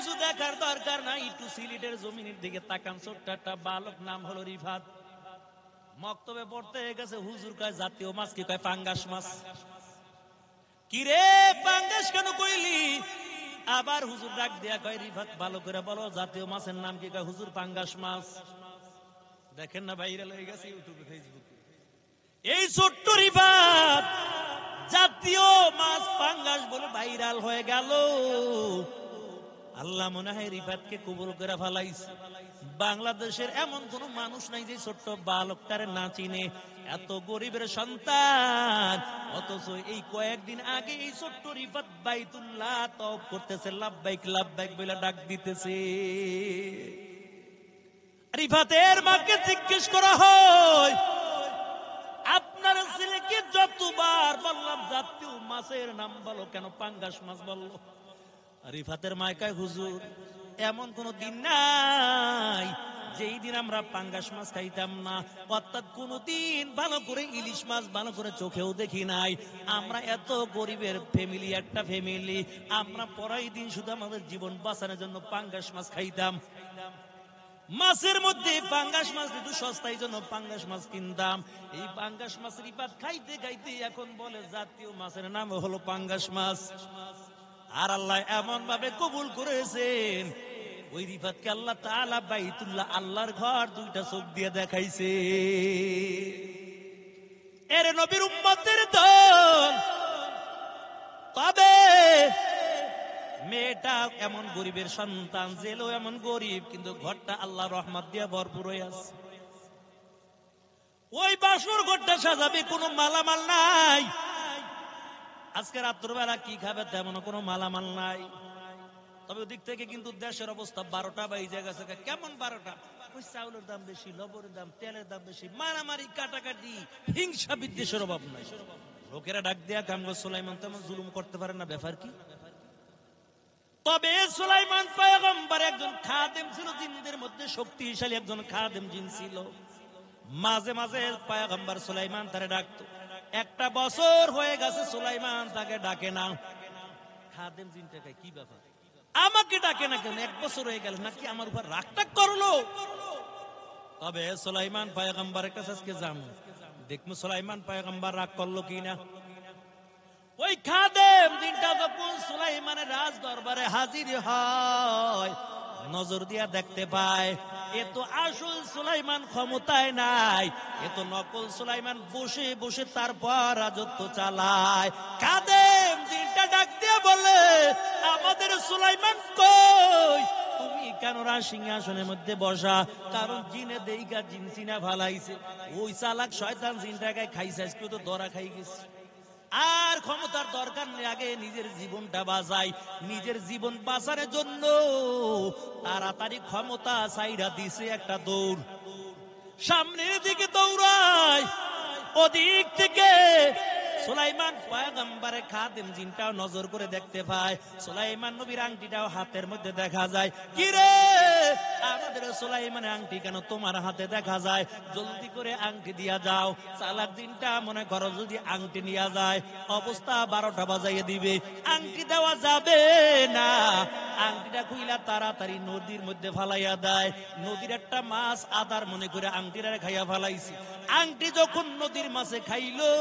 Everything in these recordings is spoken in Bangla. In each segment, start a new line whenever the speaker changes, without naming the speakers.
কিছু দেখার দরকার নাই, একটু সিলেটের জমিনের দিকে তাকান। ছোট্ট একটা বালক, নাম হলো রিফাত। মক্তবে পড়তে গেছে, হুজুর কয় জাতীয় মাছ কি? কয় পাঙ্গাস মাছ। কি রে পাঙ্গাস কেন কইলি? আবার হুজুর ডাক দিয়া কয় রিফাত ভালো করে বলো জাতীয় মাছের নাম কি? কয় হুজুর পাঙ্গাস মাছ। দেখেন না ভাইরাল হয়ে গেছে ইউটিউবে, ফেসবুকে। এই ছোট্ট রিফাত জাতীয় মাছ পাঙ্গাস বলে ভাইরাল হয়ে গেল। আল্লাহ মনে হয় রিফাতকে কবুল করে ফেলাইছে। বাংলাদেশের এমন কোন মানুষ নাই যে ছোট্ট বালকটারে না চিনে। এত গরিবের সন্তান, অথচ এই কয়েকদিন আগে এই ছোট্ট রিফাত বাইতুল্লাহ তওয়াফ করতেছে, লাব্বাইক লাব্বাইক বলে ডাক দিতেছে। রিফাতের মাকে জিজ্ঞেস করা হয়, আপনার ছেলেকে যতবার বললাম জাতীয় মাছের নাম বলো, কেন পাঙ্গাস মাছ বললো? রিফাতের মায় কয় হুজুর এমন কোন দিন নাই যেই দিন আমরা পাঙ্গাস মাছ খাইতাম না, অর্থাৎ কোনদিন ভালো করে ইলিশ মাছ ভালো করে চোখেও দেখি নাই। আমরা এত গরিবের ফ্যামিলি, একটা ফ্যামিলি, আমরা পরাই দিন শুধু আমাদের জীবন বাঁচানোর জন্য পাঙ্গাস মাছ খাইতাম। মাছের মধ্যে পাঙ্গাস মাছ একটু সস্তায় জন্য পাঙ্গাস মাছ কিনতাম। এই পাঙ্গাস মাছ রিফাত খাইতে খাইতে এখন বলে জাতীয় মাছের নাম হলো পাঙ্গাস মাছ। আর আল্লাহ এমন ভাবে কবুল করেছেন, ওই রিফাতকে আল্লাহ তাআলা বাইতুল্লাহ, আল্লাহর ঘর, দুইটা চোখ দিয়ে দেখাইছে। এর নবীর উম্মতের দল। তবে মেয়েটা এমন গরিবের সন্তান, জেলও এমন গরিব, কিন্তু ঘরটা আল্লাহ রহমত দিয়ে ভরপুর হয়ে আছে। ওই বাসর ঘরটা সাজাবে, কোনো মালামাল নাই। আজকে রাত্রবেলা কি খাবে তেমন কোনো মালামাল নাই। তবে ওদিক থেকে কিন্তু দেশের অবস্থা 12টা বাইজে গেছে। কেমন 12টা? ওই চাউলের দাম বেশি, লবণের দাম, তেলের দাম বেশি, মারামারি, কাটাকাটি, হিংসা বিদ্বেষের অভাব নাই। লোকেরা ডাক দেয়া কামগো সুলাইমান তেমন জুলুম করতে পারে না, ব্যাপার কি? তবে সুলাইমান পয়গম্বর একজন খাদেম ছিল, জিনদের মধ্যে শক্তিশালী একজন খাদেম জিন ছিল। মাঝে মাঝে পয়গম্বর সুলাইমান তারে ডাকতো। একটা বছর হয়ে গেছে সুলাইমান তাকে ডাকে না। খাদেম জিনটাকে কি ব্যাপার, আমাকে ডাকে না কেন? 1 বছর হয়ে গেল, নাকি আমার উপর রাগটাক করলো? তবে সুলাইমান পয়গম্বরের কাছে আজকে যাবো, দেখবো সুলাইমান পয়গম্বর রাগ করলো কিনা। ওই খাদেম জিনটা যখন সুলাইমানের রাজ দরবারে হাজির হয়, নজর দিয়া দেখতে পায় এ তো আসল সুলাইমান ক্ষমতায় নাই, এ তো নকল সুলাইমান, বসে বসে তারপর রাজত্ব চালায়। খাদেম জিনটা ডাক দিয়ে বলে, আমাদের সুলাইমান কই? তুমি কেন সিংহাসনের মধ্যে বসা? কারণ জিনে দেইগা জিন সিনা ফালাইছে। ওই চালাক শয়তান জিনটাকে খাইছে, আজকে তো ধরা খাই গেছে। আর ক্ষমতার দরকার নেই, আগে নিজের জীবনটা বাঁচাই। নিজের জীবন বাঁচানোর জন্য তাড়াতাড়ি ক্ষমতা চাইরা দিছে একটা দৌড়, সামনের দিকে দৌড়ায়। ওদিক থেকে সুলাইমান পয়গম্বরের খাদেম জিনটাও নজর করে দেখতে পায়, সুলাইমান নবীর আংটিটাও হাতের মধ্যে দেখা যায়। কি রে, আমাদের সুলাইমানের আংটি কেন তোমার হাতে দেখা যায়? জলদি করে আংটি দিয়া যাও। চালাক জিনটা মনে করো যদি আংটি নিয়ে যায়, অবস্থা 12টা বাজাইয়ে দিবে। আংটি দেওয়া যাবে না, আংটিটা খুইলা তাড়াতাড়ি নদীর মধ্যে ফালাইয়া দেয়। নদীর একটা মাছ আদার মনে করে আংটিটা খাইয়া ফালাইছে। আংটি যখন নদীর মাছে খাইলো,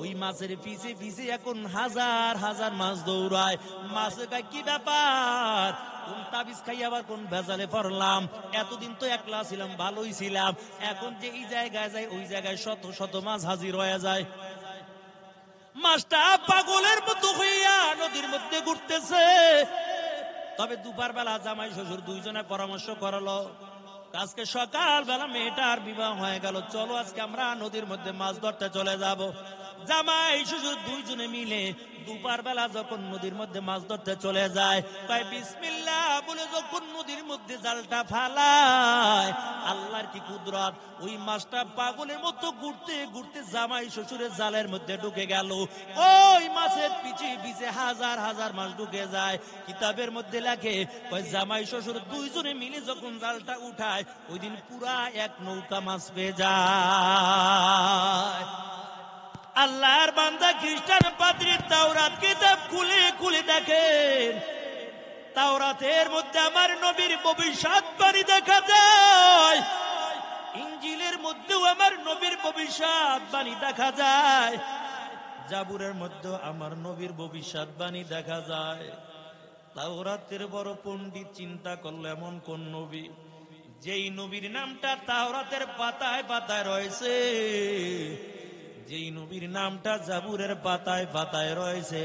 ওই মাছের পিছে পিছে এখন হাজার হাজার মাছ দৌড়ায়। মাছে কয় কি ব্যাপার, কোন তাবিজ খাই আবার কোন ভেজালে পড়লাম? এতদিন তো একলা ছিলাম, ভালোই ছিলাম, এখন যে এই জায়গায় যাই ওই জায়গায় শত শত মাছ হাজির হয়ে যায়। মাছটা পাগলের মতো হইয়া নদীর মধ্যে ঘুরতেছে। তবে দুপুর বেলা জামাই শ্বশুর দুইজনে পরামর্শ করলো, আজকে সকাল বেলা মেয়েটার বিবাহ হয়ে গেল, চলো আজকে আমরা নদীর মধ্যে মাছ ধরতে চলে যাব। জামাই শ্বশুর দুইজনে মিলে দুপুর বেলা যখন নদীর মধ্যে মাছ ধরতে চলে যায়, তাই বিসমিল্লাহ বলে যখন নদীর মধ্যে জালটা ফালায়, আল্লাহর কি কুদরত, ওই মাছটা পাগলের মতো ঘুরতে ঘুরতে জামাই শ্বশুরের জালের মধ্যে ঢুকে গেল। ওই মাছের পিছে পিছে হাজার হাজার মাছ ঢুকে যায়। কিতাবের মধ্যে লেখে, ওই জামাই শ্বশুর দুইজনে মিলে যখন জালটা উঠায়, ওই দিন পুরা এক নৌকা মাছ পেয়ে যায়। আল্লাহর বান্দা খ্রিস্টান পাদ্রী তাওরাত কিতাব খুলে খুলে দেখেন, তাওরাতের মধ্যে আমার নবীর ভবিষ্যৎবাণী দেখা যায়, ইনজিলের মধ্যেও আমার নবীর ভবিষ্যৎবাণী দেখা যায়, জাবুরের মধ্যেও আমার নবীর ভবিষ্যৎবাণী দেখা যায়। তাওরাতের বড় পণ্ডিত চিন্তা করলে এমন কোন নবী যেই নবীর নামটা তাওরাতের পাতায় পাতায় রয়েছে, যেই নবীর নামটা জাবুরের পাতায় পাতায় রয়েছে,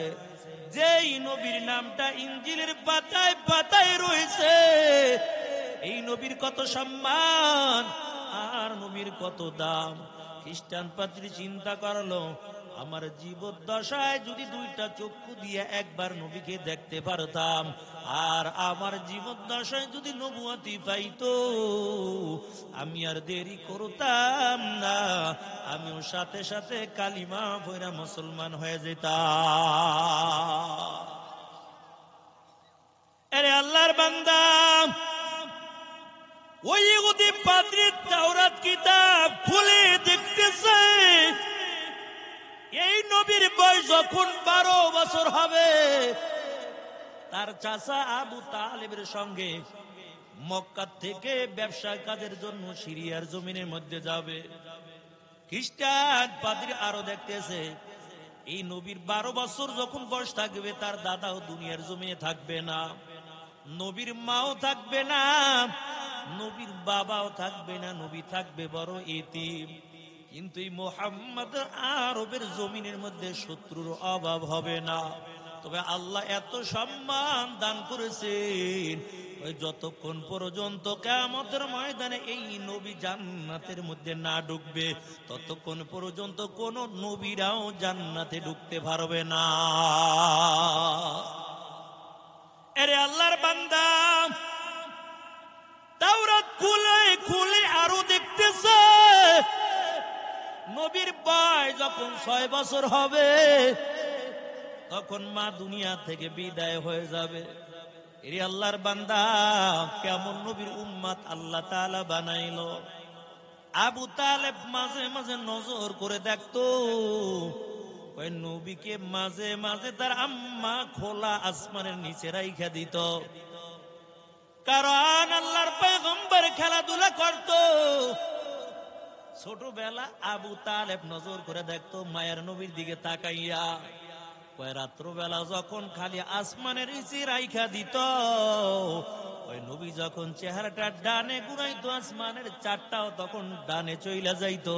যেই নবীর নামটা ইনজিলের পাতায় পাতায় রয়েছে, এই নবীর কত সম্মান আর নবীর কত দাম। খ্রিস্টান পাদ্রী চিন্তা করলো, আমার জীবদ্দশায় যদি দুইটা চক্ষু দিয়ে একবার নবীকে দেখতে পারতাম, আর আমার জীবদ্দশায় যদি নবুয়তি পাইতো, আমি আর দেরি করতাম না, আমিও সাথে সাথে কালিমা পড়া মুসলমান হয়ে যেতাম। আরে আল্লাহর বান্দা, ওই ইহুদি পাদ্রী তাওরাত কিতাব খুলে দেখতেছে, এই নবীর বয়স যখন 12 বছর হবে, তার চাচা আবু তালেবের সঙ্গে মক্কা থেকে ব্যবসা কাজের জন্য সিরিয়ার জমিনের মধ্যে যাবে। খ্রিস্টান পাদ্রী আরো দেখতেছে, এই নবীর 12 বছর যখন বয়স থাকবে, তার দাদাও দুনিয়ার জমিনে থাকবে না, নবীর মাও থাকবে না, নবীর বাবাও থাকবে না, নবী থাকবে বড় এতিম। কিন্তু এই মুহাম্মদ আরবের জমিনের মধ্যে শত্রুর অভাব হবে না। তবে আল্লাহ এত সম্মান দান করেছেন, ওই যতক্ষণ পর্যন্ত কিয়ামতের ময়দানে এই নবী জান্নাতের মধ্যে না ঢুকবে, ততক্ষণ পর্যন্ত কোন নবীরাও জান্নাতে ঢুকতে পারবে না। আরে আল্লাহর বান্দা, তাওরাত খুলে খুলে আরো দেখতেছে, নবীর বয়স যখন 6 বছর হবে, তখন মা দুনিয়া থেকে বিদায় হয়ে যাবে। এরে আল্লাহর বান্দা, কেমন নবীর উম্মত আল্লাহ তাআলা বানাইলো। আবু তালেব মাঝে মাঝে নজর করে দেখতো, ওই নবীকে মাঝে মাঝে তার আম্মা খোলা আসমানের নিচে রাইখা দিত, কারণ আল্লাহর পয়গম্বর খেলাধুলা করত। ছোটবেলা আবু তালেব নজর করে দেখতো মায়ের নবীর দিকে তাকাইয়া, ওই রাত্রবেলা যখন খালি আসমানের নিচে রাইখা দিত, ওই নবী যখন চেহারাটা ডানে ঘুরাইতো, আসমানের চারটাও তখন ডানে চইলা যাইতো,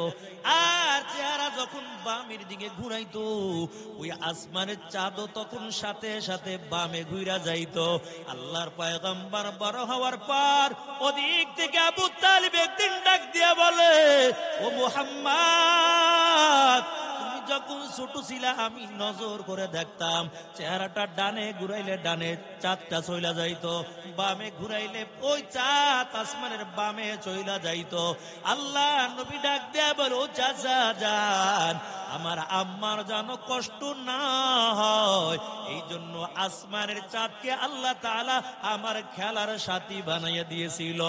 আর চেহারা যখন বামের দিকে ঘুরাইতো, ওই আসমানের চাঁদও তখন সাথে সাথে বামে ঘুরা যাইতো। আল্লাহর পয়গম্বর বড় হওয়ার পর ওদিক থেকে আবু তালিব একদিন ডাক দিয়া বলে, ও মুহাম্মদ, যখন ছোট ছিলা আমি নজর করে দেখতাম, চেহারাটা ডানে ঘুরাইলে ডানে চাঁদটা চইলা যাইতো, বামে ঘুরাইলে ওই চাঁদ আসমানের বামে চইলা যাইতো। আল্লাহ নবী ডাক দেয়া বল, ও চাচা যান, আমার আম্মার যেন কষ্ট না হয়, এই জন্য আসমানের চাঁদকে আল্লাহ তাআলা আমার খেলার সাথী বানাইয়া দিয়েছিল।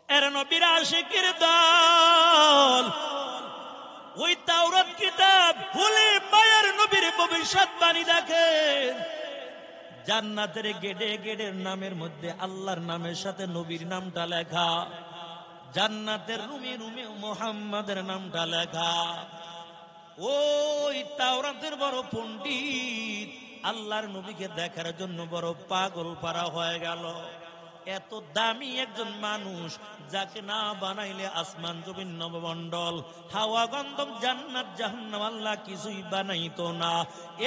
এর নবীর আশিকের দল ওই তাওরাত কিতাব খুলে মায়ের নবীর ভবিষ্যৎবাণী দেখেন। জান্নাতের গেটে গেটের নামের মধ্যে আল্লাহর নামের সাথে নবীর নামটা লেখা, জান্নাতের রুমে রুমে মুহাম্মাদের নামটা লেখা। ওই তাওরাতের বড় পণ্ডিত আল্লাহর নবীকে দেখার জন্য বড় পাগল পারা হয়ে গেল। এত দামি একজন মানুষ, যাকে না বানাইলে আসমান জমিন নবমণ্ডল হাওয়া গন্ধম জান্নাত জাহান্নাম আল্লাহ কিছুই বানাইতো না।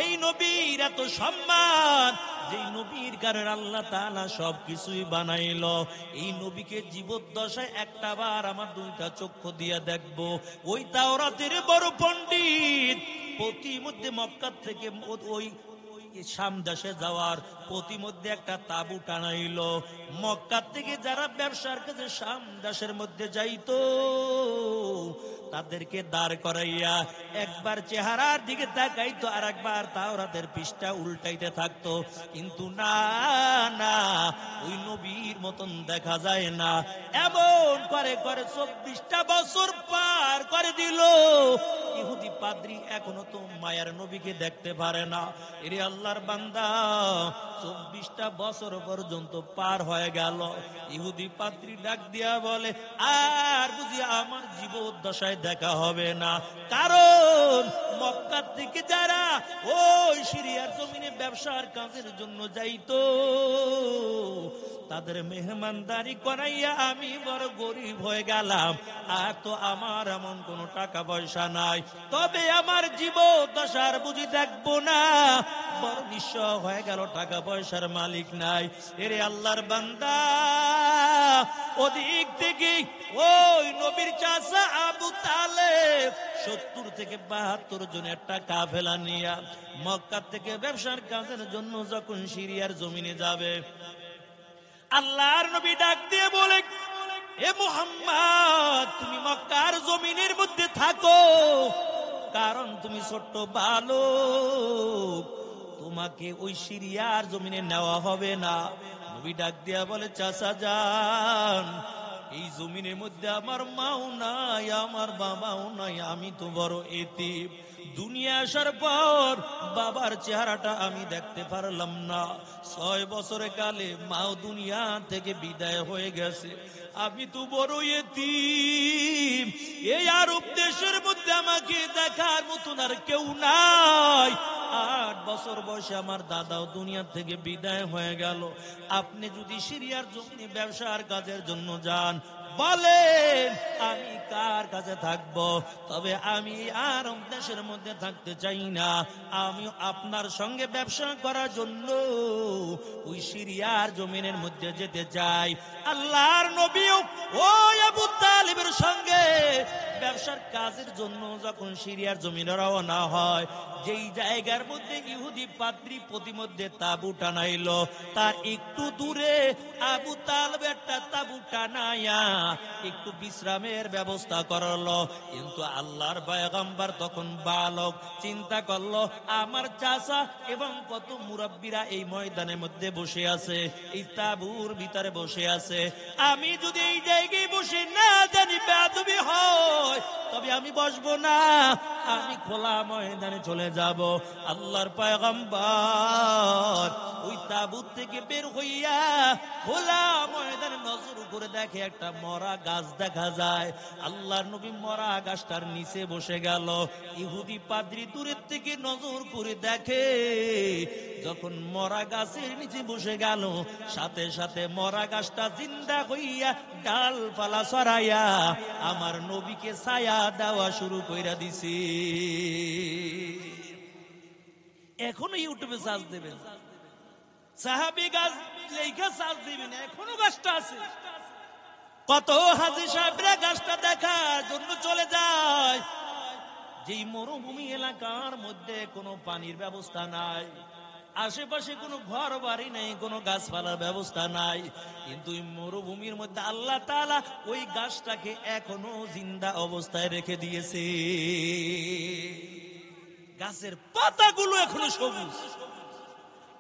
এই নবীর এত সম্মান, যেই নবীর কারণে আল্লাহ তাআলা সব কিছুই বানাইলো। এই নবীকে জীবদ্দশায় একটা বার আমার দুইটা চক্ষু দিয়ে দেখবো। ওই তাওরাতের বড় পণ্ডিত প্রতিমধ্যে মক্কা থেকে ওই শাম দেশে যাওয়ার প্রতিমধ্যে একটা তাবু টানাইলো। মক্কা থেকে যারা ব্যবসার কাছে শাম দেশের মধ্যে যাইতো, তাদেরকে দাঁড় করাইয়া একবার চেহারার দিকে তাকাইতো, আর একবার তাওরাতের পৃষ্ঠা উল্টাইতে থাকতো। কিন্তু না না, ওই নবীর মতন দেখা যায় না। এমন করে করে 24টা বছর পার করে দিল, ইহুদি পাদ্রী এখনো তো মায়ার নবীকে দেখতে পারে না। এরে আল্লাহর বান্দা, 24টা বছর পর্যন্ত পার হয়ে গেল। ইহুদি পাদ্রী ডাক দিয়া বলে, আর বুঝি আমার জীবদ্দশায় দেখা হবে না। কারণ মক্কা থেকে যারা ওই সিরিয়ার জমিনে ব্যবসার কাজের জন্য যাইতো, তাদের মেহমানদারি করাইয়া আমি বড় গরিব হয়ে গেলাম। আর তো আমার এমন কোন টাকা পয়সা নাই, তবে আমার জীবদ্দশার বুঝি দেখবো না। বড় নিঃস্ব হয়ে গেল, টাকা পয়সার মালিক নাই। এরে আল্লাহর বান্দা, ওদিক থেকে ওই নবীর চাচা আবু তালেব 70 থেকে 72 জনের একটা কাফেলা নিয়া মক্কা থেকে ব্যবসার কাজের জন্য যখন সিরিয়ার জমিনে যাবে, আল্লাহর নবী ডাক দিয়ে বলে, এ মুহাম্মদ, তুমি মক্কার জমিনের মধ্যে থাকো, কারণ তুমি ছোট্ট বালক, তোমাকে ওই সিরিয়ার জমিনে নেওয়া হবে না। নবী ডাক দিয়া বলে, চাচা যান, এই জমিনের মধ্যে আমার মাও নাই, আমার বাবাও নাই, আমি তো বড় এতিম। দুনিয়া আসার পর বাবার চেহারাটা আমি দেখতে পারলাম না। 6 বছরের কালে মাও দুনিয়া থেকে বিদায় হয়ে গেছে, আমি তো বড় এতিম। এই আরব দেশের মধ্যে আমাকে দেখার মতন আর কেউ নাই। 8 বছর বয়সে আমার দাদাও দুনিয়া থেকে বিদায় হয়ে গেল। আপনি যদি সিরিয়ার জমিনে ব্যবসার কাজের জন্য যান, বলেন আমি কার কাছে থাকবো? তবে আমি আরব দেশের মধ্যে থাকতে চাই না, আমি আপনার সঙ্গে ব্যবসা করার জন্য ওই সিরিয়ার জমিনের মধ্যে যেতে চাই। আল্লাহর নবীও ওই আবু তালিবের সঙ্গে ব্যবসার কাজের জন্য যখন সিরিয়ার জমিনে রওনা হয়, যেই জায়গার মধ্যে ইহুদি পাদ্রী প্রতিমধ্যে তাবু টানাইলো, তার একটু দূরে আবু তালেব একটা তাবু টানাইয়া একটু বিশ্রামের ব্যবস্থা করলো। কিন্তু আল্লাহর পয়গম্বর তখন বালক, চিন্তা করলো আমার চাচা এবং কত মুরব্বীরা এই ময়দানের মধ্যে বসে আছে, এই তাবুর ভিতরে বসে আছে, আমি যদি এই জায়গায় বসে না জানি বেয়াদবি হয়, তবে আমি বসবো না, আমি খোলা ময়দানে চলে যাব। আল্লাহর পয়গম্বর ওই তাবুত থেকে বের হইয়া খোলা ময়দানে নজর করে দেখে একটা মরা গাছ দেখা যায়। আল্লাহর নবী মরা গাছটার নিচে বসে গেল। ইহুদি পাদ্রী দূরের থেকে নজর করে দেখে, যখন মরা গাছের নিচে বসে গেল, সাথে সাথে মরা গাছটা জিন্দা হইয়া ডালপালা ছড়াইয়া আমার নবীকে ছায়া দেওয়া শুরু কইরা দিছি। এখনো ইউটিউবে সার্চ দেবেন, সাহাবী গাছ লেখা সার্চ দিবেন, এখনো গাছটা আছে। কত হাজী সাহেবরা গাছটা দেখার জন্য চলে যায়। যেই মরুভূমি এলাকার মধ্যে কোনো পানির ব্যবস্থা নাই, আশেপাশে কোনো ঘর বাড়ি নেই, কোনো গাছপালার ব্যবস্থা নাই, কিন্তু এই মরুভূমির মধ্যে আল্লাহ তাআলা ওই গাছটাকে এখনো জিন্দা অবস্থায় রেখে দিয়েছে। গাছের পাতাগুলো এখনো সবুজ।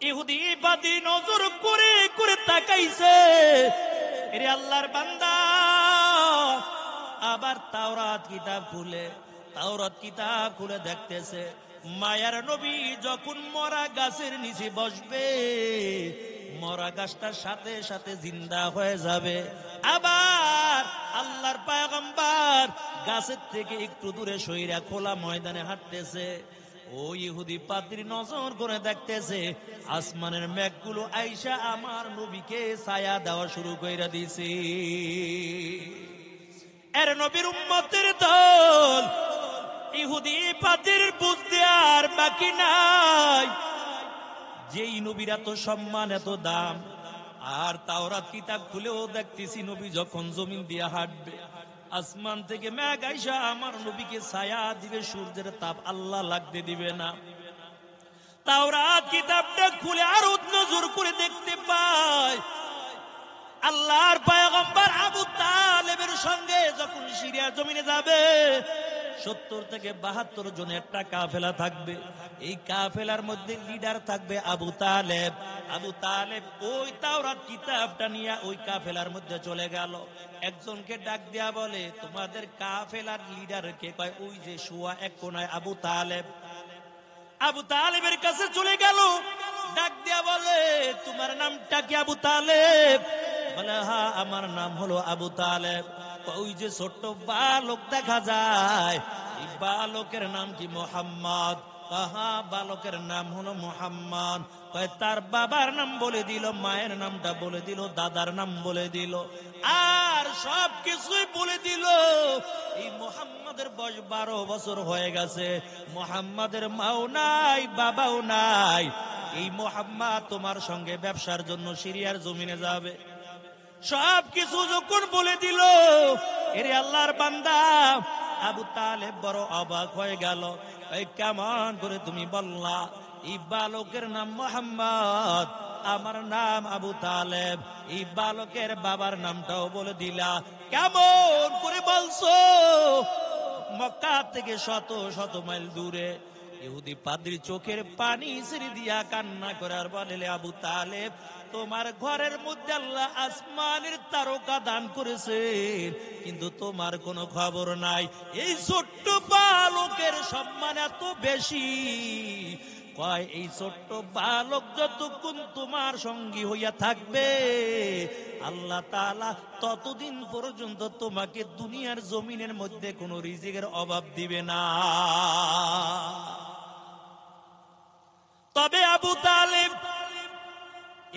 ইহুদি বাদী নজর করে করে তাকাইছে, এরে আল্লাহর বান্দা, আবার তাওরাত কিতাব খুলে দেখতেছে, মায়ার নবী যখন মরা গাছের নিচে বসবে, মরা গাছটার সাথে সাথে জিন্দা হয়ে যাবে। আবার আল্লাহর পয়গম্বর গাছের থেকে একটু দূরে সইরা খোলা ময়দানে হাঁটতেছে। ও ইহুদি পাদ্রী নজর করে দেখতেছে, আসমানের মেঘগুলো আইসা আমার নবীকে ছায়া দেওয়া শুরু কইরা দিছে। এর নবীর উম্মতের দল ইহুদি পাদ্রীর বুঝতে আর বাকি নাই। যেই নবীর এত সম্মান, এত দাম, আর তাওরাত কিতাব খুলেও দেখতেছি নবী যখন জমিন দিয়ে হাঁটবে, আসমান থেকে মেঘ আইসা আমার নবীকে ছায়া দিবে, সূর্যের তাপ আল্লাহ লাগতে দিবে না। তাওরাত কিতাবটা খুলে আর নজর করে দেখতে পায়, আল্লাহর পয়গম্বর আবু তালেবের সঙ্গে যখন সিরিয়ার জমিনে যাবে 70 থেকে 72 জন একটা কাফেলা থাকবে। এই কাফেলার মধ্যে লিডার থাকবে আবু তালেব। আবু তালেব ওই তাওরাত কিতাবটা নিয়ে ওই কাফেলার মধ্যে চলে গেল। একজনকে ডাক দেয়া বলে, তোমাদের কাফেলার লিডার কে? কয় ওই যে শুয়া এক কোনায় আবু তালেব। আবু তালেবের কাছে চলে গেল, ডাক দেয়া বলে, তোমার নামটা কি আবু তালেব? বলে হ্যাঁ, আমার নাম হলো আবু তালেব। ওই যে ছোট্ট বালক দেখা যায়, এই বালকের নাম কি? মোহাম্মদ। হ্যাঁ, বালকের নাম হলো মোহাম্মদ। তার বাবার নাম বলে দিল, মায়ের নামটা বলে দিল, দাদার নাম বলে দিল, আর সব কিছুই বলে দিল। এই মোহাম্মদের বয়স 12 বছর হয়ে গেছে। মোহাম্মদের মাও নাই, বাবাও নাই। এই মোহাম্মদ তোমার সঙ্গে ব্যবসার জন্য সিরিয়ার জমিনে যাবে। সব কিছু যখন বলে দিল, এরে আল্লাহর বান্দা আবু তালেব বড় অবাক হয়ে গেল। এই কেমন করে তুমি বললা এই বালকের নাম মোহাম্মদ, আমার নাম আবু তালেব, এই বালকের বাবার নামটাও বলে দিলা, কেমন করে বলছো? মক্কা থেকে শত শত মাইল দূরে ইহুদি পাদ্রী চোখের পানি ছেড়ে দিয়া কান্না করে আর বলে, আবু তালেব, তোমার ঘরের মধ্যে আল্লাহ আসমানের তারকা দান করেছে, কিন্তু তোমার কোনো খবর নাই। এই ছোট্ট বালকের সম্মান এত বেশি। কয় এই ছোট্ট বালক যতক্ষণ তোমার সঙ্গী হইয়া থাকবে, আল্লাহ তাআলা ততদিন পর্যন্ত তোমাকে দুনিয়ার জমিনের মধ্যে কোনো রিজিকের অভাব দিবে না। তবে আবু তালেব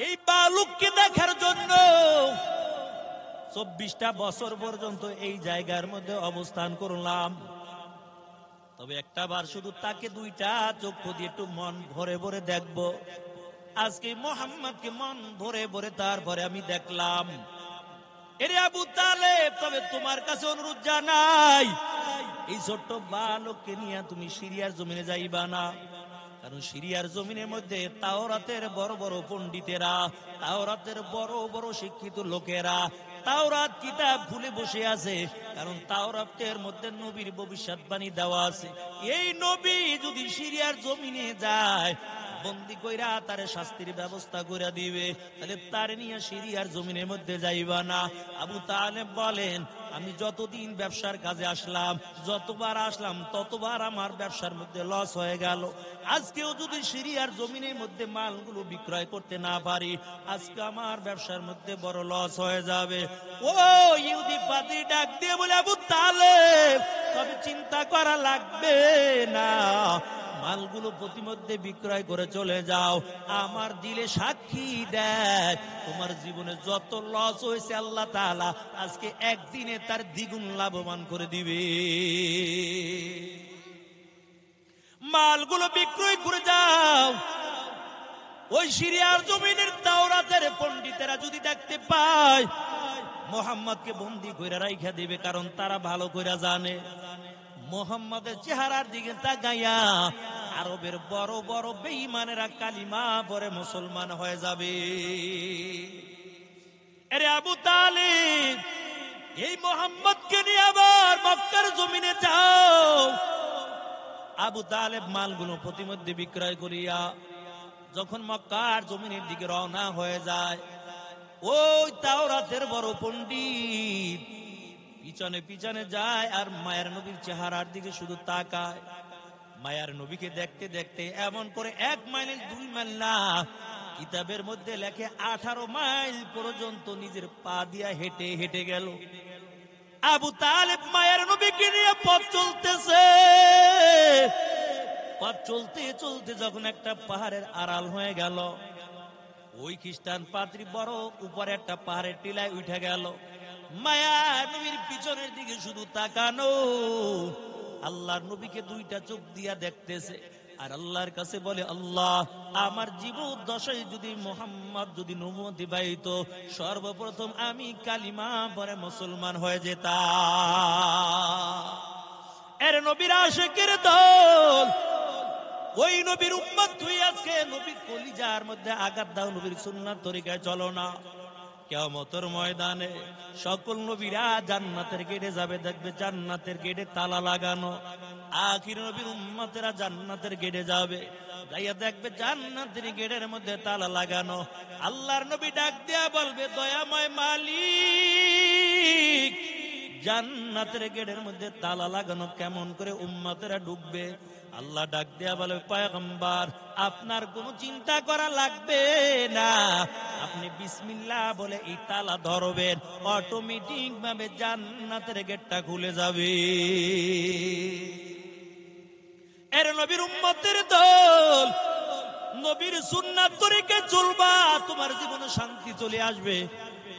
এই বালককে দেখার জন্য 24টা বছর পর্যন্ত এই জায়গার মধ্যে অবস্থান করলাম। তবে একটা বার শুধু তাকে 2টা চক্ষু দিয়ে একটু মন ভরে ভরে দেখব। আজকে মোহাম্মদকে মন ভরে ভরে তারপরে আমি দেখলাম। এরে আবু তালেব, তবে তোমার কাছে অনুরোধ জানাই, এই ছোট্ট বালককে নিয়ে তুমি সিরিয়ার জমিনে যাইবা না। কারণ সিরিয়ার জমিনের মধ্যে তাওরাতের বড় বড় পণ্ডিতেরা, তাওরাতের বড় বড় শিক্ষিত লোকেরা তাওরাত কিতাব খুলে বসে আছে। কারণ তাওরাতের মধ্যে নবীর ভবিষ্যৎবাণী দেওয়া আছে। এই নবী যদি সিরিয়ার জমিনে যায়, বন্দি কইরা তার শাস্তির ব্যবস্থা করে দিবে, তাহলে তার নিয়ে সিরিয়ার জমিনের মধ্যে যাইবা না। আবু তালেব বলেন, আমি যতদিন ব্যবসার কাজে আসলাম, যতবার আসলাম ততবার আমার ব্যবসার মধ্যে লস হয়ে গেল। আজকেও যদি সিরিয়ার জমিনের মধ্যে মালগুলো বিক্রয় করতে না পারি, আজকে আমার ব্যবসার মধ্যে বড় লস হয়ে যাবে। ও ইহুদি পাদ্রী ডাক দিয়ে বলে, আবু তালেব, তবে চিন্তা করা লাগবে না, মালগুলো প্রতিমধ্যে বিক্রয় করে চলে যাও। আমার দিলে সাক্ষী দেয়, তোমার জীবনে যত লস হয়েছে আল্লাহ তাআলা আজকে একদিনে তার দ্বিগুণ লাভবান করে দিবে। মালগুলো বিক্রয় করে যাও। ওই সিরিয়ার জমিনের তাওরাতের পণ্ডিতেরা যদি দেখতে পায়, মোহাম্মদকে বন্দী করে রাইখা দিবে। কারণ তারা ভালো করে জানে মোহাম্মদের চেহারার দিকে তাকাইয়া আরবের বড় বড় বেঈমানেরা কালিমা পড়ে মুসলমান হয়ে যাবে। আরে আবু তালেব, এই মোহাম্মদকে নিয়ে আবার মক্কার জমিনে যাও। আবু তালেব মালগুলো প্রতিমধ্যে বিক্রয় করিয়া যখন মক্কার জমিনের দিকে রওনা হয়ে যায়, ওই তাওরাতের বড় পণ্ডিত পিছনে পিছনে যায় আর মায়ের নবীর চেহারার দিকে শুধু তাকায়। মায়ের নবীকে দেখতে দেখতে এমন করে 1 মাইল 2 মাইল না, কিতাবের মধ্যে লেখে 18 মাইল পর্যন্ত নিজের পা দিয়া হেঁটে হেঁটে গেল। আবু তালেব মায়ের নবীকে নিয়ে পথ চলতেছে। পথ চলতে চলতে যখন একটা পাহাড়ের আড়াল হয়ে গেল, ওই খ্রিস্টান পাদ্রী বড় উপরে একটা পাহাড়ের টিলায় উঠে গেল। মায়ার নবীর পিছনের দিকে শুধু তাকানো, আল্লাহর নবীকে 2টা চোখ দিয়া দেখতেছে আর আল্লাহর কাছে বলে, আল্লাহ, আমার জীবন দশায় যদি মোহাম্মদ যদি নবুয়তি পাইতো, সর্বপ্রথম আমি কালিমা পড়ে মুসলমান হয়ে যেতাম। এর নবীর আশিকের দল, ওই নবীর উম্মত তুই আজকে নবীর কলিজার মধ্যে আঘাত দাও, নবীর সুন্নাত তরিকায় চলো না। কিয়ামতের ময়দানে সকল নবীরা জান্নাতের গেটে যাবে, দেখবে জান্নাতের গেটে তালা লাগানো। আখির নবীর উম্মতেরা জান্নাতের গেটে যাবে, যাইয়া দেখবে জান্নাতের গেটের মধ্যে তালা লাগানো। আল্লাহর নবী ডাক দিয়া বলবে, দয়াময় মালিক, জান্নাতের গেটের মধ্যে তালা লাগানো, কেমন করে উম্মতেরা ঢুকবে? আল্লাহ ডাক দিয়া বলে, পয়গম্বর আপনার কোনো চিন্তা করা লাগবে না, আপনি বিসমিল্লাহ বলে এই তালা ধরবেন, অটোমেটিক ভাবে জান্নাতের গেটটা খুলে যাবে। এর নবীর উম্মতের দল, নবীর সুন্নাত তরিকায় চলবা, তোমার জীবনে শান্তি চলে আসবে।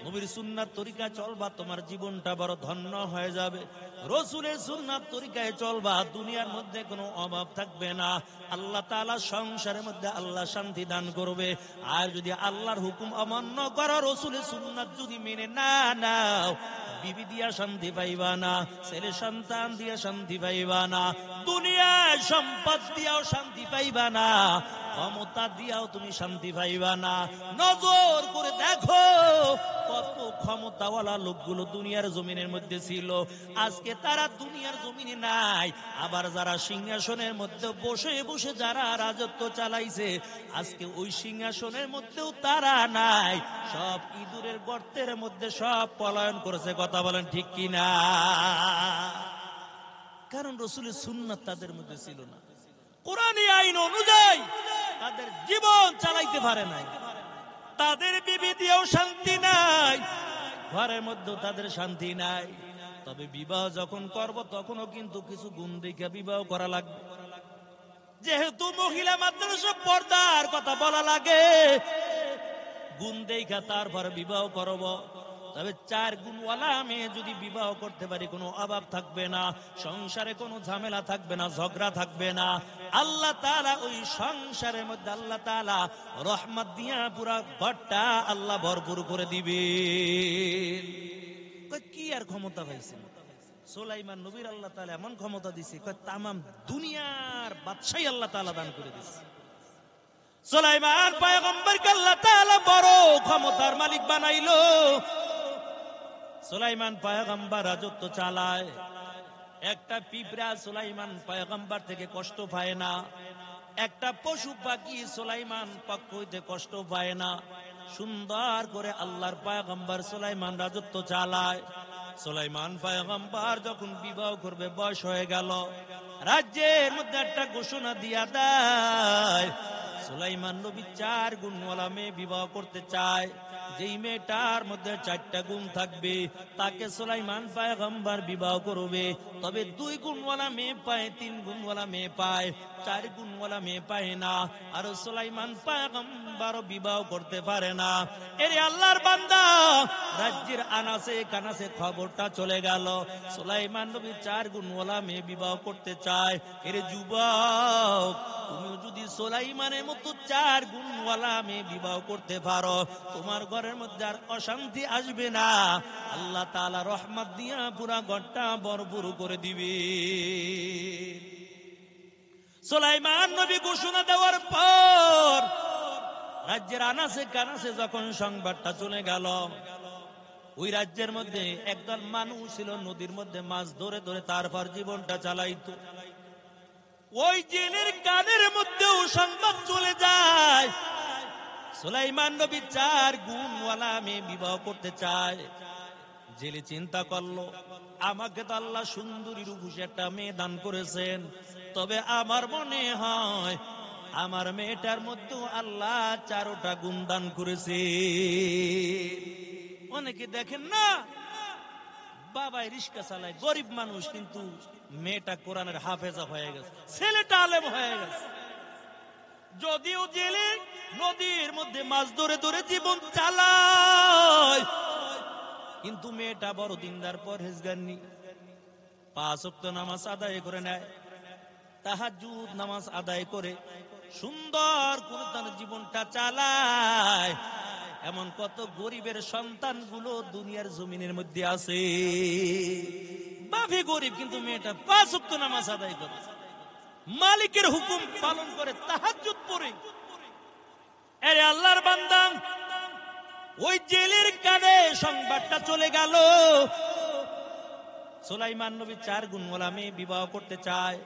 নবীর সুন্নাত তরিকায় চলবা, তোমার জীবনটা বড় ধন্য হয়ে যাবে। রাসূলের সুন্নাত তরিকায় চলবা, দুনিয়ার মধ্যে কোনো অভাব থাকবে না। আল্লাহ তাআলা সংসারের মধ্যে আল্লাহ শান্তি দান করবে। আর যদি আল্লাহর হুকুম অমান্য করো, রাসূলের সুন্নাত যদি মেনে না নাও, বিবি দিয়া শান্তি পাইবা না, ছেলে সন্তান দিয়া শান্তি পাইবা না, দুনিয়ার সম্পদ দিয়াও শান্তি পাইবা না, ক্ষমতা দিয়াও তুমি শান্তি পাইবা না। নজর করে দেখো কত ক্ষমতাওয়ালা লোকগুলো দুনিয়ার জমিনের মধ্যে ছিল, আজকে তারা দুনিয়ার জমিনে নাই। আবার যারা সিংহাসনের মধ্যে বসে বসে যারা রাজত্ব চালাইছে, আজকে ওই সিংহাসনের মধ্যেও তারা নাই, সব ইঁদুরের গর্তের মধ্যে সব পলায়ন করেছে। কথা বলেন ঠিক কিনা? কারণ রাসূলের সুন্নাত তাদের মধ্যে ছিল না, কোরআনী আইন অনুযায়ী তাদের জীবন চালাইতে পারে নাই, তাদের বিবি দিয়েও শান্তি নাই, ঘরের মধ্যেও তাদের শান্তি নাই। তবে বিবাহ যখন করব তখনও কিন্তু কিছু গুণ দেখে বিবাহ করা লাগবে। যেহেতু মহিলা মাদ্রাসা পর্দার কথা বলা লাগে, গুণ দেখা তারপর বিবাহ করব। তবে 4 গুণওয়ালা মেয়ে যদি বিবাহ করতে পারি, কোনো অভাব থাকবে না, সংসারে কোনো ঝামেলা থাকবে না, ঝগড়া থাকবে না। আল্লাহ তাআলা ওই সংসারের মধ্যে আল্লাহ তাআলা রহমত দিয়া পুরা ঘরটা আল্লাহ ভরপুর করে দিবে। কি আর ক্ষমতা পাইছে সুলাইমান নবীর? আল্লাহ তাআলা এমন ক্ষমতা দিছে, তামাম দুনিয়ার বাদশাহী আল্লাহ তাআলা দান করে দিছে। সুলাইমান পয়গম্বরকে আল্লাহ তাআলা বড় ক্ষমতার মালিক বানাইলো। সুলাইমান পয়গম্বর রাজত্ব চালায়, একটা পিঁপড়া সুলাইমান পয়গম্বর থেকে কষ্ট পায় না, একটা পশু পাখি সুলাইমান পক্ষ হইতে কষ্ট পায় না। সুন্দর করে আল্লাহর পয়গম্বর সুলাইমান রাজত্ব চালায়। সুলাইমান পয়গম্বর যখন বিবাহ করবে, বয়স হয়ে গেল, রাজ্যের মধ্যে একটা ঘোষণা দিয়া দেয়, সুলাইমান নবী 4 গুণওয়ালা মেয়ে বিবাহ করতে চায়। যেই মেয়েটার মধ্যে 4টা গুণ থাকবে, তাকে সুলাইমান পয়গম্বর বিবাহ করবে। তবে 2 গুণওয়ালা মেয়ে পায়, 3 গুণওয়ালা মেয়ে পায়, 4 গুণওয়ালা মেয়ে পায় না। আর সুলাইমান পয়গম্বর বিবাহ করতে পারে না। এর আল্লাহর বান্দা, রাজ্যের আনাসে কানাসে খবরটা চলে গেল, সুলাইমান নবী 4 গুণওয়ালা মেয়ে বিবাহ করতে চায়। এর যুবক, তুমি যদি সুলাইমানের মতো 4 গুণওয়ালা মেয়ে বিবাহ করতে পারো, তোমার ঘরের মধ্যে আর অশান্তি আসবে না। আল্লাহ তাআলা রহমত দিয়া পুরা ঘরটা ভরপুর করে দিবে। সুলাইমান নবী ঘোষণা দেওয়ার পর রাজ্যের আনাসে কানাসে যখন সংবাদটা চলে গেল, ওই রাজ্যের মধ্যে একদল মানুষ ছিল, নদীর মধ্যে মাছ ধরে ধরে তারপর জীবনটা চালাইতো। ওই জেলের কানের মধ্যেও সংবাদ চলে যায়, সুলাইমান নবী 4 গুণওয়ালা মেয়ে বিবাহ করতে চায়। জেলে চিন্তা করলো, আমাকে তো আল্লাহ সুন্দরী রূপসী একটা মেয়ে দান করেছেন, তবে আমার মনে হয় আমার মেয়েটার মধ্যেও আল্লাহ 4টা গুণ দান করেছে। অনেকে দেখেন না, বাবাই রিস্কা চালায়, গরিব মানুষ, কিন্তু মেয়েটা কোরআনের হাফেজা হয়ে গেছে, ছেলেটা আলেম হয়ে গেছে। যদিও জেলে নদীর মধ্যে মাছ ধরে ধরে জীবন চালায়, কিন্তু মেয়েটা বড় দিনদার, পরহেজগারী, 5 ওয়াক্ত নামাজ আদায় করে নেয়, তাহাজ্জুদ নামাজ আদায় করে সুন্দর করে তার জীবনটা চালায়। এমন কত গরিবের সন্তানগুলো দুনিয়ার জমিনের মধ্যে আছে, বাপে গরিব কিন্তু মেয়েটা 5 ওয়াক্ত নামাজ আদায় করে, মালিকের হুকুম পালন করে, তাহাজ্জুদ পড়ে। আরে আল্লাহর বান্দা, ওই জেলের কানে সংবাদটা চলে গেল, সুলাইমান নবী 4 গুণওয়ালা মেয়ে বিবাহ করতে চায়।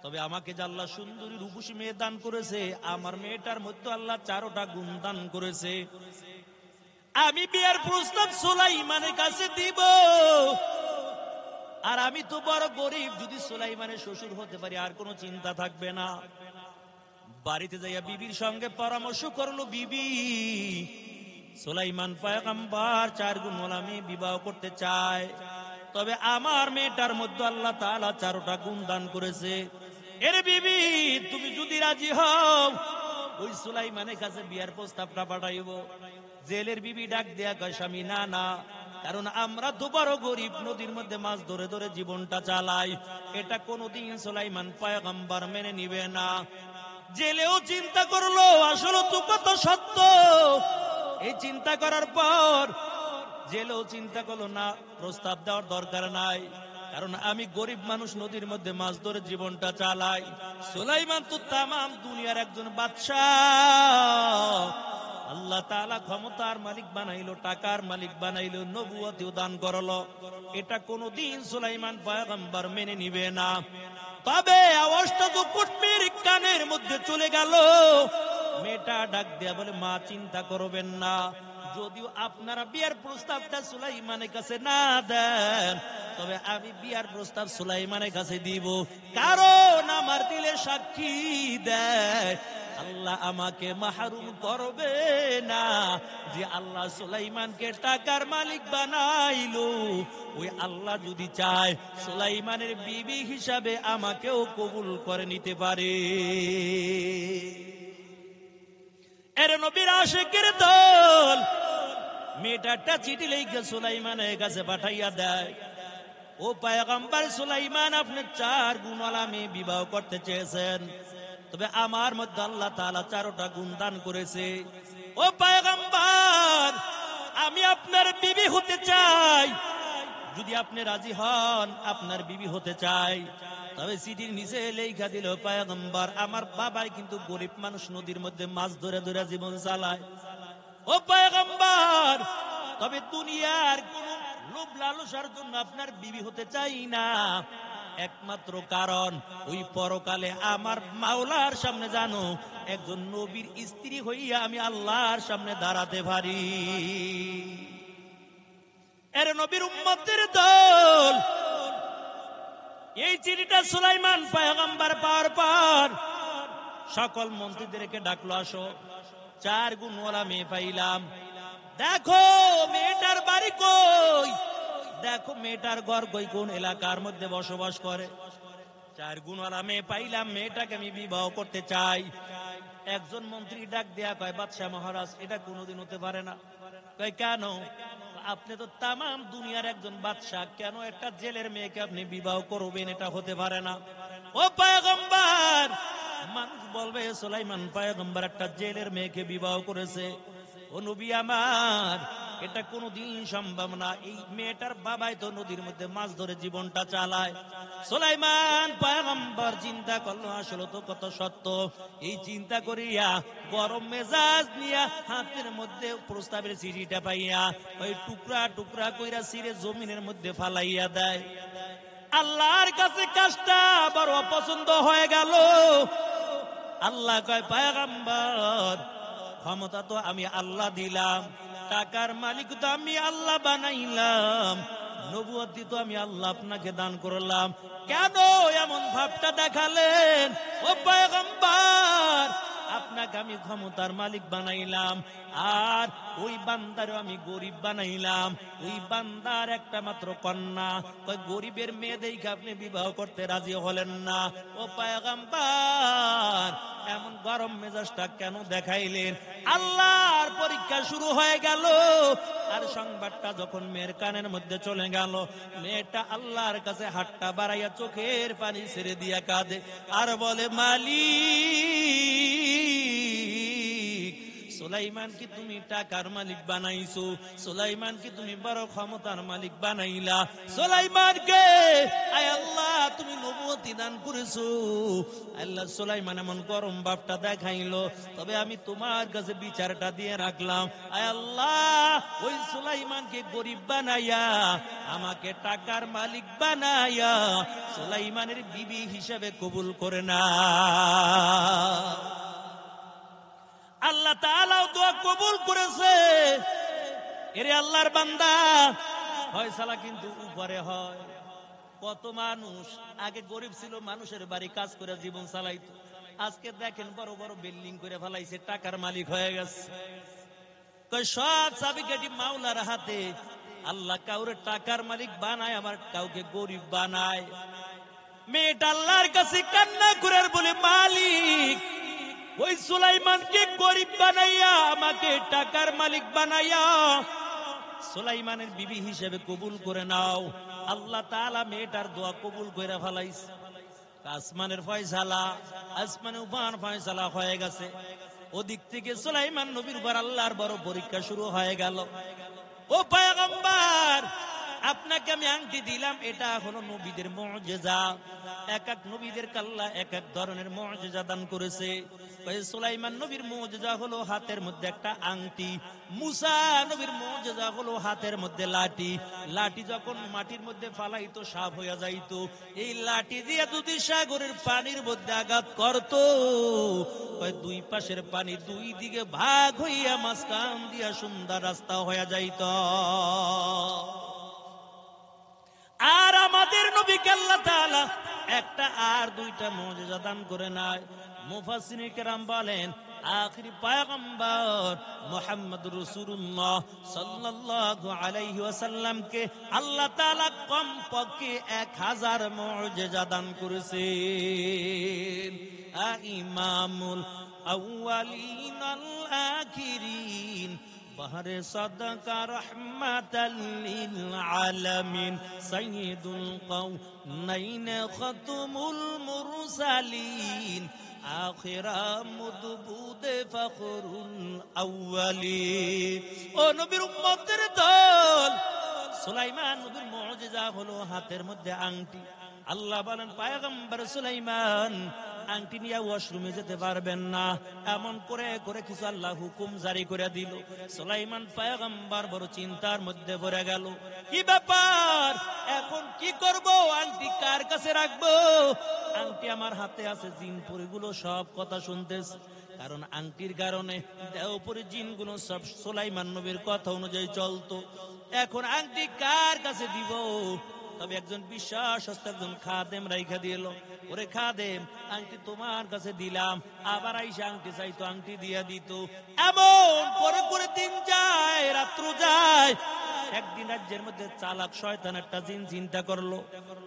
তবে আমাকে যে আল্লাহ সুন্দরী রূপসী মেয়ে দান করেছে, আমার মেয়েটার মধ্যে আল্লাহ 4টা গুণ দান করেছে। আমি বিয়ের প্রস্তাব সুলাইমানের কাছে দিব। আর আমি তো বড় গরিব, যদি সুলাইমানের শ্বশুর হতে পারি আর কোনো চিন্তা থাকবে না। বাড়িতে যাইয়া বিবির সঙ্গে পরামর্শ করলো, বিবি সুলাইমান পয়গম্বর 4 গুণওয়ালা মেয়ে বিবাহ করতে চায়, তবে আমার মেয়েটার মধ্যে আল্লাহ তাআলা 4টা গুণ দান করেছে। এর বিবি, তুমি যদি রাজি হও ওই সুলাইমানের কাছে বিয়ার প্রস্তাবটা পাঠাইব। জেলের বিবি ডাক দেয়া কয়, স্বামী না না, কারণ আমরা তো বড় গরিব, নদীর মধ্যে মাছ ধরে ধরে জীবনটা চালাই, এটা কোনোদিন সুলাইমান পয়গম্বর মেনে নিবে না। জেলেও চিন্তা করলো, আসলে তো কত সত্য। এই চিন্তা করার পর জেলেও চিন্তা করলো, না, প্রস্তাব দেওয়ার দরকার নাই, কারণ আমি গরিব মানুষ, নদীর মধ্যে মাছ ধরে জীবনটা চালাই। সুলাইমান তো তামাম দুনিয়ার একজন বাদশাহ, আল্লাহ তাআলা ক্ষমতার মালিক বানাইলো, টাকার মালিক বানাইলো, নবুয়তিও দান করলো, এটা কোনোদিন সুলাইমান পয়গম্বর মেনে নিবে না। তবে আওয়াজটা তো কুটমির কানের মধ্যে চলে গেল। মেয়েটা ডাক দেয়া বলে, মা চিন্তা করবেন না, যদিও আপনারা বিয়ার প্রস্তাবটা সুলাইমানের কাছে না দেন, তবে আমি বিয়ার প্রস্তাব সুলাইমানের কাছে দিব, কারণ আমার দিলে সাক্ষী দেয় আল্লাহ আমাকে মাহরুম করবে না। যে আল্লাহ সুলাইমানকে টাকার মালিক বানাইলো, ওই আল্লাহ যদি চায় সুলাইমানের বিবি হিসাবে আমাকেও কবুল করে নিতে পারে। এর নবীর আশিকের দল মেয়েটা চিঠি লিখে সুলাইমানের কাছে পাঠাইয়া দেয়, ও পয়গম্বর সুলাইমান, আপনি 4 গুণওয়ালা মেয়ে বিবাহ করতে চেয়েছেন, তবে আমার মধ্যে আল্লাহ তাআলা 4টা গুণ দান করেছে। ও পয়গম্বর, আমি আপনার বিবি হতে চাই, যদি আপনি রাজি হন আপনার বিবি হতে চাই। তবে চিঠির নিচে লেখা দিল, পয়গম্বর আমার বাবাই কিন্তু গরিব মানুষ, নদীর মধ্যে মাছ ধরে ধরে জীবন চালায়। ও পয়গম্বর, তবে দুনিয়ার কোন লোভ লালসার জন্য আপনার বিবি হতে চাই না, একমাত্র কারণ ওই পরকালে আমার মাওলার সামনে জানো একজন নবীর স্ত্রী হইয়া আমি আল্লাহর সামনে দাঁড়াতে পারি। এর নবীর উম্মতের দল এই চিঠিটা সুলাইমান পয়গম্বর পাওয়ার পর সকল মন্ত্রীদেরকে ডাকলো, আসো 4 গুণওয়ালা মেয়ে পাইলাম, দেখো মেয়েটার বাড়ি কই, দেখো মেয়েটার ঘর কই, কোন এলাকার মধ্যে বসবাস করে। 4 গুণওয়ালা মেয়ে পাইলাম, মেয়েটাকে আমি বিবাহ করতে চাই। একজন মন্ত্রী ডাক দেয়া কয়, বাদশাহ মহারাজ, এটা কোনোদিন হতে পারে না। কয় কেন? আপনি তো তামাম দুনিয়ার একজন বাদশাহ, কেন একটা জেলের মেয়েকে আপনি বিবাহ করবেন? এটা হতে পারে না। ও পয়গম্বর, মানুষ বলবে সুলাইমান পয়গম্বর একটা জেলের মেয়েকে বিবাহ করেছে। ও নবী আমার, এটা কোনোদিন সম্ভব না, এই মেয়েটার বাবাই তো নদীর মধ্যে মাছ ধরে জীবনটা চালায়। সুলাইমান পয়গম্বর চিন্তা করলো, আসলে তো কত সত্য। এই চিন্তা করিয়া গরম মেজাজ নিয়া হাতের মধ্যে প্রস্তাবের চিঠিটা পাইয়া ওই টুকরা টুকরা কইরা ছিঁড়ে জমিনের মধ্যে ফালাইয়া দেয়। আল্লাহর কাছে কাজটা বড় অপছন্দ হয়ে গেল। আল্লাহ কয়, পয়গম্বর ক্ষমতা তো আমি আল্লাহ দিলাম, টাকার মালিক তো আমি আল্লাহ বানাইলাম, নবুয়তি তো আমি আল্লাহ আপনাকে দান করলাম, কেন এমন ভাবটা দেখালেন? ও পয়গম্বর, আপনাকে আমি ক্ষমতার মালিক বানাইলাম, আর ওই বান্দারও আমি গরিব বানাইলাম। ওই বান্দার একটা মাত্র কন্যা, ওই গরিবের মেয়ে দেখে আপনি বিবাহ করতে রাজি হলেন না। ও পয়গম্বর, এমন গরম মেজাজটা কেন দেখাইলেন? আল্লাহর পরীক্ষা শুরু হয়ে গেল। আর সংবাদটা যখন মেয়ের কানের মধ্যে চলে গেল, মেয়েটা আল্লাহর কাছে হাতটা বাড়াইয়া চোখের পানি ছেড়ে দিয়া কাঁদে আর বলে, মালিক, সুলাইমান কি তুমি টাকার মালিক বানাইছো, সুলাইমান কি তুমি বড় ক্ষমতার মালিক বানাইলা, সুলাইমানকে আয় আল্লাহ তুমি নবুয়তি দান করেছো। আল্লাহ সুলাইমান এমন গরম ভাবটা দেখাইলো, তবে আমি তোমার কাছে বিচারটা দিয়ে রাখলাম, আয় আল্লাহ ওই সুলাইমানকে গরিব বানাইয়া আমাকে টাকার মালিক বানাইয়া সুলাইমানের বিবি হিসেবে কবুল করে না। আল্লাহ তাআলাও দোয়া কবুল করেছে। এরে আল্লাহর বান্দা, ফয়সালা কিন্তু উপরে হয়। কত মানুষ আগে গরিব ছিল, মানুষের বাড়ি কাজ করে জীবন চালাইতো, আজকে দেখেন বড় বড় বিল্ডিং করে ফেলাইছে, টাকার মালিক হয়ে গেছে। সব চাবিকাঠি মাওলার হাতে। আল্লাহ কাউরে টাকার মালিক বানায়, আমার কাউকে গরিব বানায়। মেয়েটা আল্লাহর কাছে কান্না করে বলে, মালিক ওই সুলাইমানকে গরিব বানাইয়া আমাকে টাকার মালিক বানাইয়া সুলাইমানের বিবি হিসেবে কবুল করে নাও। আল্লাহ তাআলা মেয়েটার দোয়া কবুল করে ফেলাইছে। আসমানের ফয়সালা, আসমানে উপান ফয়সালা হয়ে গেছে। ওদিক থেকে সুলাইমান নবীর উপর আল্লাহর বড় পরীক্ষা শুরু হয়ে গেল। ও পয়গম্বর, আপনাকে আমি আংটি দিলাম, এটা হলো নবীদের মুজিজা। এক এক নবীদের আল্লাহ এক এক ধরনের মুজিজা দান করেছে। সুলাইমান নবীর মুজিজা হলো হাতের মধ্যে একটা আংটি, মুসা নবীর মুজিজা হলো হাতের মধ্যে লাঠি। লাঠি যখন মাটির মধ্যে ফালাইতো সাপ হয়ে যাইতো, এই লাঠি দিয়ে যদি সাগরের পানির মধ্যে আঘাত করতো, দুই পাশের পানি দুই দিকে ভাগ হইয়া মাঝখান দিয়া সুন্দর রাস্তা হয়ে যাইত। আর আমাদের নবীকে আল্লাহ তাআলা একটা আর দুইটা মুজিজা দান করে নাই। মুফাসসিরিন কেরাম বলেন, আখিরি পয়গম্বর মুহাম্মদুর রাসূলুল্লাহ সাল্লাল্লাহু আলাইহি ওয়াসাল্লামকে আল্লাহ তাআলা কমপক্ষে 1000 মুজিজা দান করেছেন। ইমামুল আউয়ালিন আল আখিরিন, বাহরে সাদাকা রাহমাতাল লিল আলামিন, সাইয়্যিদুল কাওনাইন খাতমুল মুরসালিন, আখিরা মুদবুদ ফখরুল আউয়ালিন। ও নবীর উম্মতের দল, সুলাইমান নবীর মুজিজা হলো হাতের মধ্যে আংটি। আল্লাহ বলেন, পয়গম্বর সুলাইমান আংটি নিয়ে ওয়াশরুমে যেতে পারবেন না, এমন করে করে কিছু আল্লাহ হুকুম জারি করে দিল। সুলাইমান পয়গম্বর বড় চিন্তার মধ্যে পড়ে গেল, কি ব্যাপার, এখন কি করব, আংটি কার কাছে রাখবো? আংটি আমার হাতে আছে, জিন পরিগুলো সব কথা শুনতেছে, কারণ আংটির কারণে দেহপরি জিনগুলো সব সুলাইমান নবীর কথা অনুযায়ী চলতো। এখন আংটি কার কাছে দিব? তবে একজন বিশ্বাসস্থ একজন খাদেম রাইখা দিল, ওরে খাদেম, আংটি তোমার কাছে দিলাম, আবার আইসা আংটি চাইতো, আংটি দিয়া দিত। এমন করে করে দিন যায়, রাত্র যায়। একদিন রাজ্যের মধ্যে চালাক শয়তান একটা জিন চিন্তা করলো,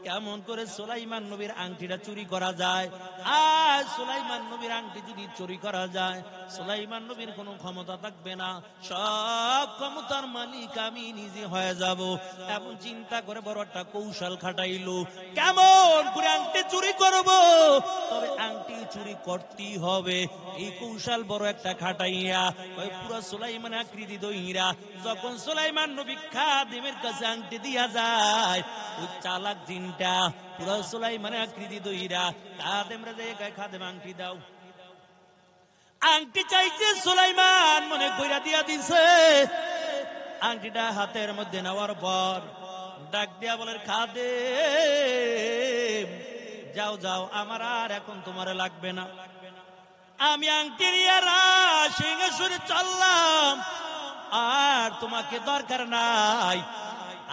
কেমন করে সুলাইমান নবীর আংটিটা চুরি করা যায়। আর সুলাইমান নবীর আংটি যদি চুরি করা যায়, সুলাইমান নবীর কোনো ক্ষমতা থাকবে না, সব ক্ষমতার মালিক আমি নিজে হয়ে যাব। এমন চিন্তা করে বড় একটা কৌশল খাটাইলো, কেমন করে আংটি চুরি করব, তবে আংটি চুরি করতেই হবে। এই কৌশল বড় একটা খাটাইয়া ওই পুরো সুলাইমান আকৃতি দইরা যখন সুলাইমান নবী খাদেমের কাছে আংটি দিয়া যায়, ওই চালাক জিনটা পুরো সুলাইমান আকৃতি দইরা খাদেমরা যায়, খাদেম আংটি দাও। আংটি চাইছে, সুলাইমান মনে কইরা দিয়া দিছে। আংটিটা হাতের মধ্যে নেওয়ার পর ডাক দিয়া বলেন, খাদেম যাও যাও, আমার আর এখন তোমার লাগবে না, আমি আংটি নিয়ে সিংহাসনে চললাম, আর তোমাকে দরকার নাই,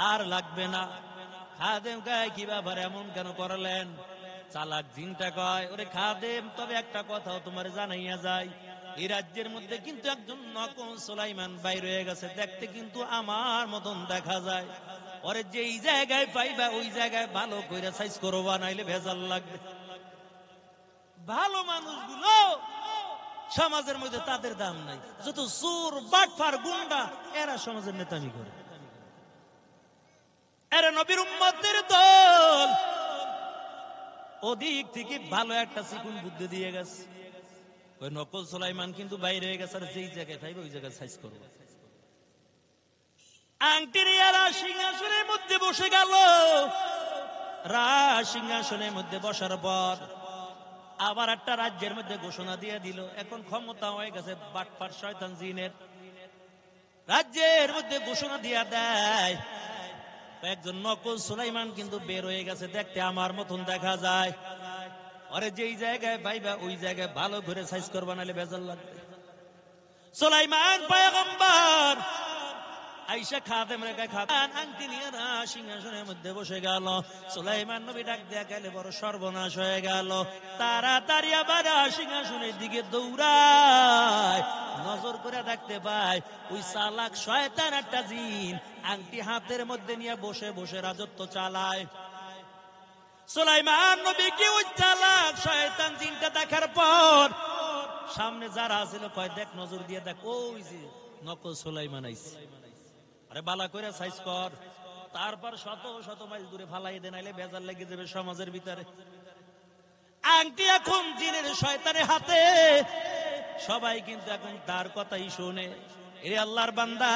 আর লাগবে না। খাদেম কয়, কি ব্যাপার, এমন কেন করলেন? চালাক জিনটা কয়, ওরে খাদেম, তবে একটা কথাও তোমার জানাইয়া যায়, এই রাজ্যের মধ্যে কিন্তু একজন নকল সুলাইমান বাইর হয়ে গেছে, দেখতে কিন্তু আমার মতন দেখা যায়, ওরে যেই জায়গায় পাইবা ওই জায়গায় ভালো কইরা সাইজ করবা, নাইলে ভেজাল লাগবে। ভালো মানুষগুলো সমাজের মধ্যে তাদের দাম নাই, যত চোর বাটফার গুন্ডা এরা সমাজের নেতামি করে। এরা নবীর উম্মতের দল, ওদিক থেকে ভালো একটা চিকুন বুদ্ধি দিয়ে গেছে। ওই নকল সুলাইমান কিন্তু বাইরে হয়ে গেছে, আর যেই জায়গায় পাইবে ওই জায়গায় সাইজ করবো। আংটি নিয়ে সিংহাসনের মধ্যে বসে গেল। সিংহাসনের মধ্যে বসার পর আবার একটা রাজ্যের মধ্যে ঘোষণা দিয়ে দিল, এখন ক্ষমতা হয়ে গেছে বাটপার শয়তান জিনের। রাজ্যের মধ্যে ঘোষণা দিয়া দেয়, একজন নকল সুলাইমান কিন্তু বের হয়ে গেছে, দেখতে আমার মতন দেখা যায়। আরে যেই জায়গায় পাইবা ওই জায়গায় ভালো করে সাইজ করবা, নাহলে বেজাল লাগবে। সুলাইমান পয়গম্বর আইসা খাদেম রেখা খান আংটি নিয়ে সিংহাসনের মধ্যে বসে গেল। সুলাইমান নবী ডাক দেয়া গেলে বড় সর্বনাশ হয়ে গেল। তাড়াতাড়ি আবার সিংহাসনের দিকে দৌড়ায়, নজর করে দেখতে পায় ওই চালাক শয়তান একটা জিন আংটি হাতের মধ্যে নিয়ে বসে বসে রাজত্ব চালায়। সুলাইমান নবী কি ওই চালাক শয়তান জিনটা দেখার পর সামনে যারা ছিল কয়, দেখ নজর দিয়ে দেখ, ওই যে নকল সুলাইমান আইছে, আরে বালা করে সাইজ কর। তারপর শত শত মাইল দূরে ফালাই দে, নাইলে বেজার লেগে যাবে সমাজের ভিতরে। আংটি এখন জিনের শয়তানের হাতে, সবাই কিন্তু এখন তার কথাই শোনে। এ আল্লাহর বান্দা,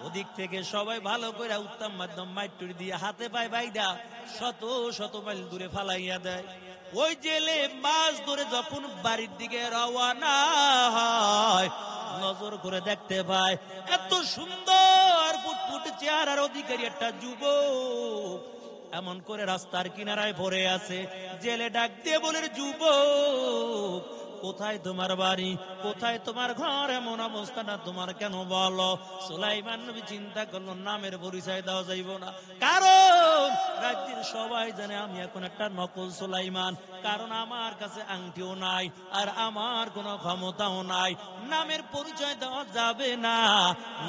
ওদিক থেকে সবাই ভালো করে উত্তম মাধ্যম মাইটুরি দিয়ে হাতে পায় বাইদা শত শত মাইল দূরে ফালাইয়া দেয়। ওই জেলে মাছ ধরে যখন বাড়ির দিকে রওয়ানা হয়, নজর করে দেখতে পায় এত সুন্দর ফুটফুট চেহারার অধিকারী একটা যুবক এমন করে রাস্তার কিনারায় পড়ে আছে। জেলে ডাক দিয়ে বলে, যুবক কোথায় তোমার বাড়ি, কোথায় তোমার ঘর, এমন অবস্থা না তোমার কেন বলো? সুলাইমান নবী চিন্তা করলো, নামের পরিচয় দেওয়া যাইব না, কারণ রাজ্যের সবাই জানে আমি এখন একটা নকল সুলাইমান, কারণ আমার কাছে আংটিও নাই আর আমার কোনো ক্ষমতাও নাই, নামের পরিচয় দেওয়া যাবে না,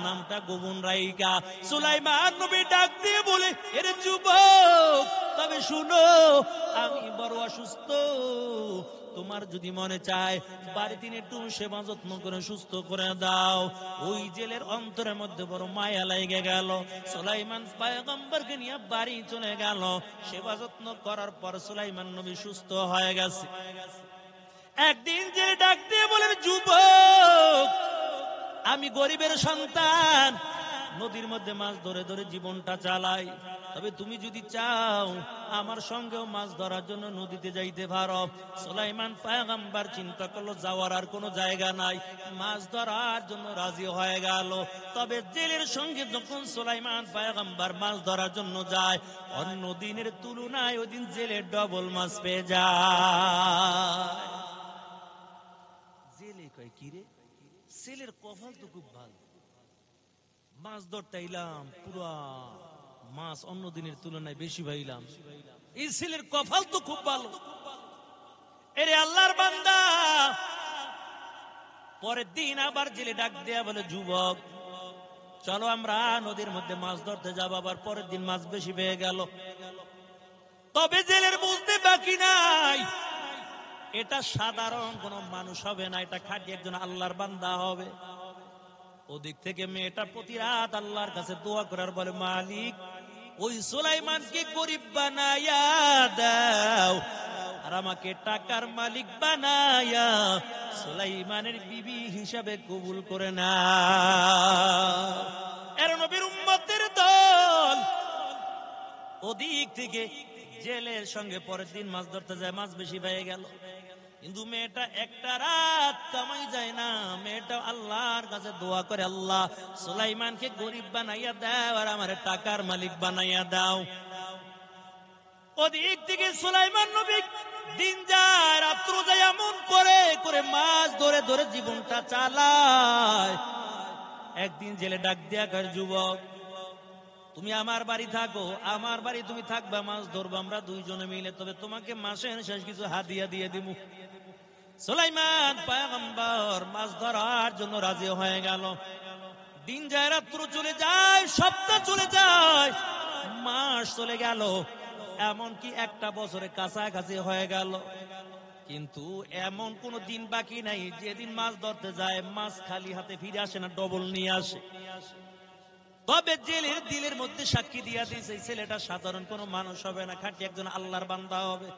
নামটা গোপন রাইকা। সুলাইমান নবী ডাক দিয়ে বলে, এর যুবক তবে শুনো, আমি বড় অসুস্থ, তোমার যদি মনে চায় বাড়িতে একটু সেবা যত্ন করে সুস্থ করে দাও। ওই জেলের অন্তরের মধ্যে বড় মায়া লেগে গেল। সুলাইমান পয়গম্বরকে নিয়ে বাড়ি চলে গেল। সেবা যত্ন করার পর সুলাইমান নবী সুস্থ হয়ে গেছে। একদিন জেলে ডাক দিয়ে বলেন, যুবক আমি গরিবের সন্তান, নদীর মধ্যে মাছ ধরে ধরে জীবনটা চালাই, তবে তুমি যদি চাও আমার সঙ্গেও মাছ ধরার জন্য নদীতে যাইতে পারো। সুলাইমান পয়গম্বর চিন্তা করলো, যাওয়ার আর কোনো জায়গা নাই, মাছ ধরার জন্য রাজি হয়ে গেল। তবে জেলের সঙ্গে যখন সুলাইমান পয়গম্বর মাছ ধরার জন্য যায়, অন্য দিনের তুলনায় ওই দিন জেলে ডবল মাছ পেয়ে যায়। জেলে কয়, কিরে ছেলের কপাল তো খুব ভালো, মাছ ধরতে এলাম, পুরা মাছ অন্য দিনের তুলনায় বেশি পাইলাম, এই ছেলের কপাল তো খুব ভালো। এরে আল্লাহর বান্দা, পরের দিন আবার জেলে ডাক দেয়া বলে, যুবক চলো আমরা নদীর মধ্যে মাছ ধরতে যাব। আবার পরের দিন মাছ বেশি পেয়ে গেল। তবে জেলের বুঝতে বাকি নাই, এটা সাধারণ কোন মানুষ হবে না, এটা খাঁটি একজন আল্লাহর বান্দা হবে। ওদিক থেকে মেয়েটা প্রতি রাত আল্লাহর কাছে দোয়া করার বলে, মালিক ওই সুলাইমানকে গরিব বানায়া দাও আর আমাকে টাকার মালিক বানায়া সুলাইমানের বিবি হিসাবে কবুল করে না। এর নবীর উম্মতের দল ওদিক থেকে জেলের সঙ্গে পরের দিন মাছ ধরতে যায়, মাছ বেশি পেয়ে গেল। কিন্তু মেয়েটা একটা রাত কামাই যায় না, মেয়েটা আল্লাহর কাছে দোয়া করে, আল্লাহ সুলাইমানকে গরিব বানাইয়া দাও আর আমার টাকার মালিক বানাইয়া দাও। ওদিক থেকে সুলাইমান নবী দিন যায় রাত্র যায়, এমন করে করে মাছ ধরে ধরে জীবনটা চালায়। একদিন জেলে ডাক দিয়া কয়, যুবক তুমি আমার বাড়ি থাকো, আমার বাড়ি তুমি থাকবা, মাছ ধরবো আমরা দুইজনে মিলে, তবে তোমাকে মাসের শেষ কিছু হাদিয়া দিয়ে দিব। সুলাইমান পয়গম্বর মাছ ধরার জন্য রাজি হয়ে গেল। দিন যায় রাত্র চলে যায়, সপ্তাহ চলে যায়, মাস চলে গেল, এমনকি একটা বছরে কাছাকাছি হয়ে গেল। কিন্তু এমন কোন দিন বাকি নাই যেদিন মাছ ধরতে যায় মাছ খালি হাতে ফিরে আসে না, ডবল নিয়ে আসে। তবে জেলের দিলের মধ্যে সাক্ষী দিয়া দিয়েছে, ছেলেটা সাধারণ কোন মানুষ হবে না, খাঁটি একজন আল্লাহর বান্দা হবে।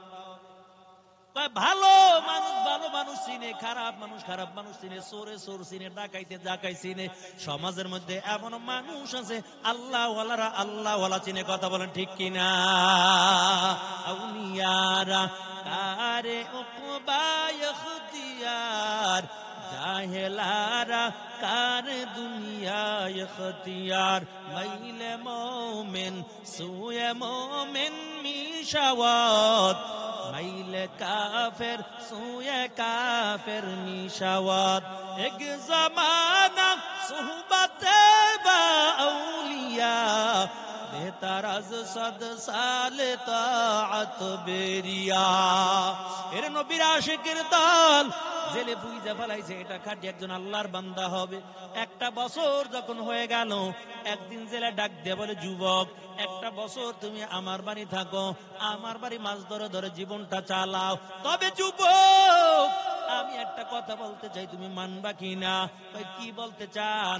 ভালো মানুষ ভালো মানুষ চিনে, খারাপ মানুষ খারাপ মানুষ চিনে, চোরে চোর চিনে, ডাকাইতে ডাকাই চিনে। সমাজের মধ্যে এমন মানুষ আছে আল্লাহ ওয়ালারা আল্লাহ ওয়ালা চিনে। কথা বলেন ঠিক কিনা? আউলিয়ারা কারে উকবা ইখতিয়ার, জাহেলারা কার দুনিয়া ইখতিয়ার। মাইলে মোমেন সুয়ে মোমেন মিশাওয়াত, মাইলে কাফের সুয়ে কাফের মিশাওয়াত। এক জামানা সুহবতে বা আউলিয়া, বেহতার আজ সদ সালে তাআত বেরিয়া। এর নবীর আশিকের দল জেলে পুইজা ফেলাইছে, এটা খাঁটি একজন আল্লাহর বান্দা হবে। একটা বছর যখন হয়ে গেল, একদিন জেলে ডাক দিয়ে বলে, যুবক একটা বছর তুমি আমার বাড়ি থাকো, আমার বাড়ি মাছ ধরে ধরে জীবনটা চালাও। তবে যুবক আমি একটা কথা বলতে চাই, তুমি মানবা কিনা? কি বলতে চান?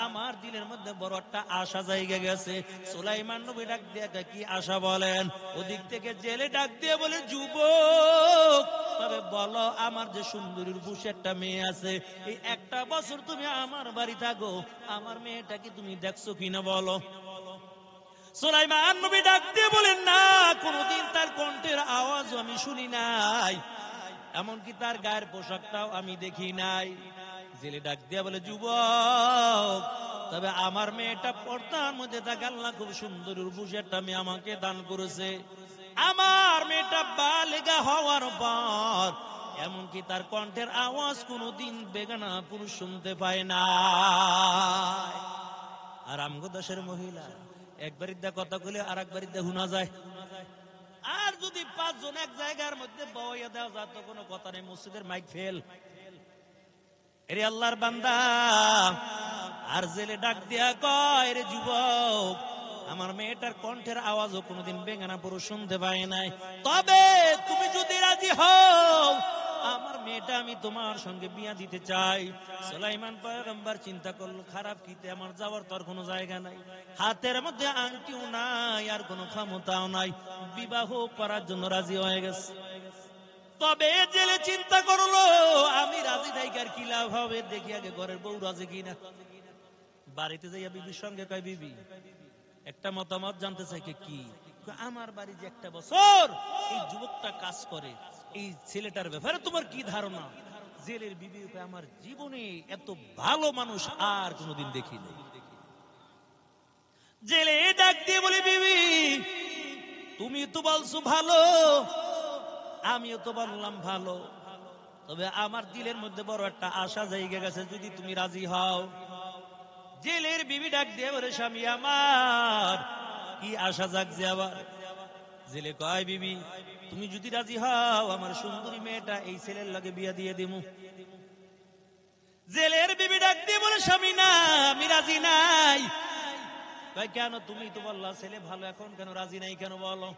আমার দিলের মধ্যে বড় একটা আশা জায়গা গেছে। সুলাইমান নবী ডাক দিয়ে কি আশা বলেন? ওদিক থেকে জেলে ডাক দিয়ে বলে, যুবক তবে বলো, আমার যে সুন্দরীর বুসে একটা মেয়ে আছে, এই একটা বছর তুমি আমার বাড়ি থাকো, আমার মেয়েটা কি তুমি দেখছো কিনা বলো। সুলাইমান নবী ডাক দিয়ে বলেন, না, কোনদিন তার কণ্ঠের আওয়াজও আমি শুনি নাই, এমনকি তার গায়ের পোশাকটাও আমি দেখি নাই। জেলে ডাক দিয়া বলে, যুবক তবে আমার মেয়েটা পর্দার মধ্যে থাকে, আল্লাহ খুব সুন্দর উর্বশী একটা মেয়ে আমাকে দান করেছে। আমার মেয়েটা বালিগা হওয়ার পর এমনকি তার কণ্ঠের আওয়াজ কোনদিন বেগানা পুরুষ শুনতে পায় না। আর আমগো দেশের মহিলা একবারই দা কথা কইলে আর একবারই দা শোনা যায়। আর যদি 5 জন এক জায়গার মধ্যে বওয়া দেওয়া যায় তো কোনো কথা নেই, মসজিদের মাইক ফেল। এরে আল্লাহর বান্দা, আর জেলে ডাক দিয়া কয়, রে যুবক আমার মেয়েটার কণ্ঠের আওয়াজও কোনোদিন বেগানা পুরুষ শুনতে পায় নাই, তবে তুমি যদি রাজি হও আমার মেয়েটা আমি তোমার সঙ্গে বিয়া দিতে চাই। সুলাইমান পয়গম্বর চিন্তা করলো, খারাপ কিতে, আমার যাওয়ার তোর কোনো জায়গা নাই, হাতের মধ্যে আংটিও নাই, আর কোনো ক্ষমতাও নাই, বিবাহ করার জন্য রাজি হয়ে গেছে। তবে জেলে চিন্তা করলো, আমি রাজি থাকি আর কি লাভ হবে, দেখি আগে ঘরের বউ রাজি কিনা। বাড়িতে যাইয়া বিবির সঙ্গে কয়, বিবি একটা মতামত জানতে চাই। কি? আমার বাড়ি যে একটা বছর এই যুবকটা কাজ করে, এই ছেলেটার ব্যাপারে তোমার কি ধারণা? জেলের বিবি, আমার জীবনে এত ভালো মানুষ আর কোনোদিন দেখি নাই। জেলে ডাক দিয়ে বলি, বিবি তুমি তো বলছো ভালো, আমিও তো বললাম ভালো, তবে আমার দিলের মধ্যে বড় একটা আশা জায়গা গেছে, যদি তুমি রাজি হও। জেলের বিবি ডাক দিয়ে বলে, স্বামী আমার কি আশা জাগছে আবার? জেলে কয়, বিবি তুমি যদি রাজি হও আমার সুন্দরী মেয়েটা এই ছেলের লাগে বিয়া দিয়ে দিমু। জেলের বিবি ডাক দিয়ে বলে, স্বামী না, আমি রাজি নাই। কয় কেন? তুমি তো বললা ছেলে ভালো, এখন কেন রাজি নাই কেন বলো?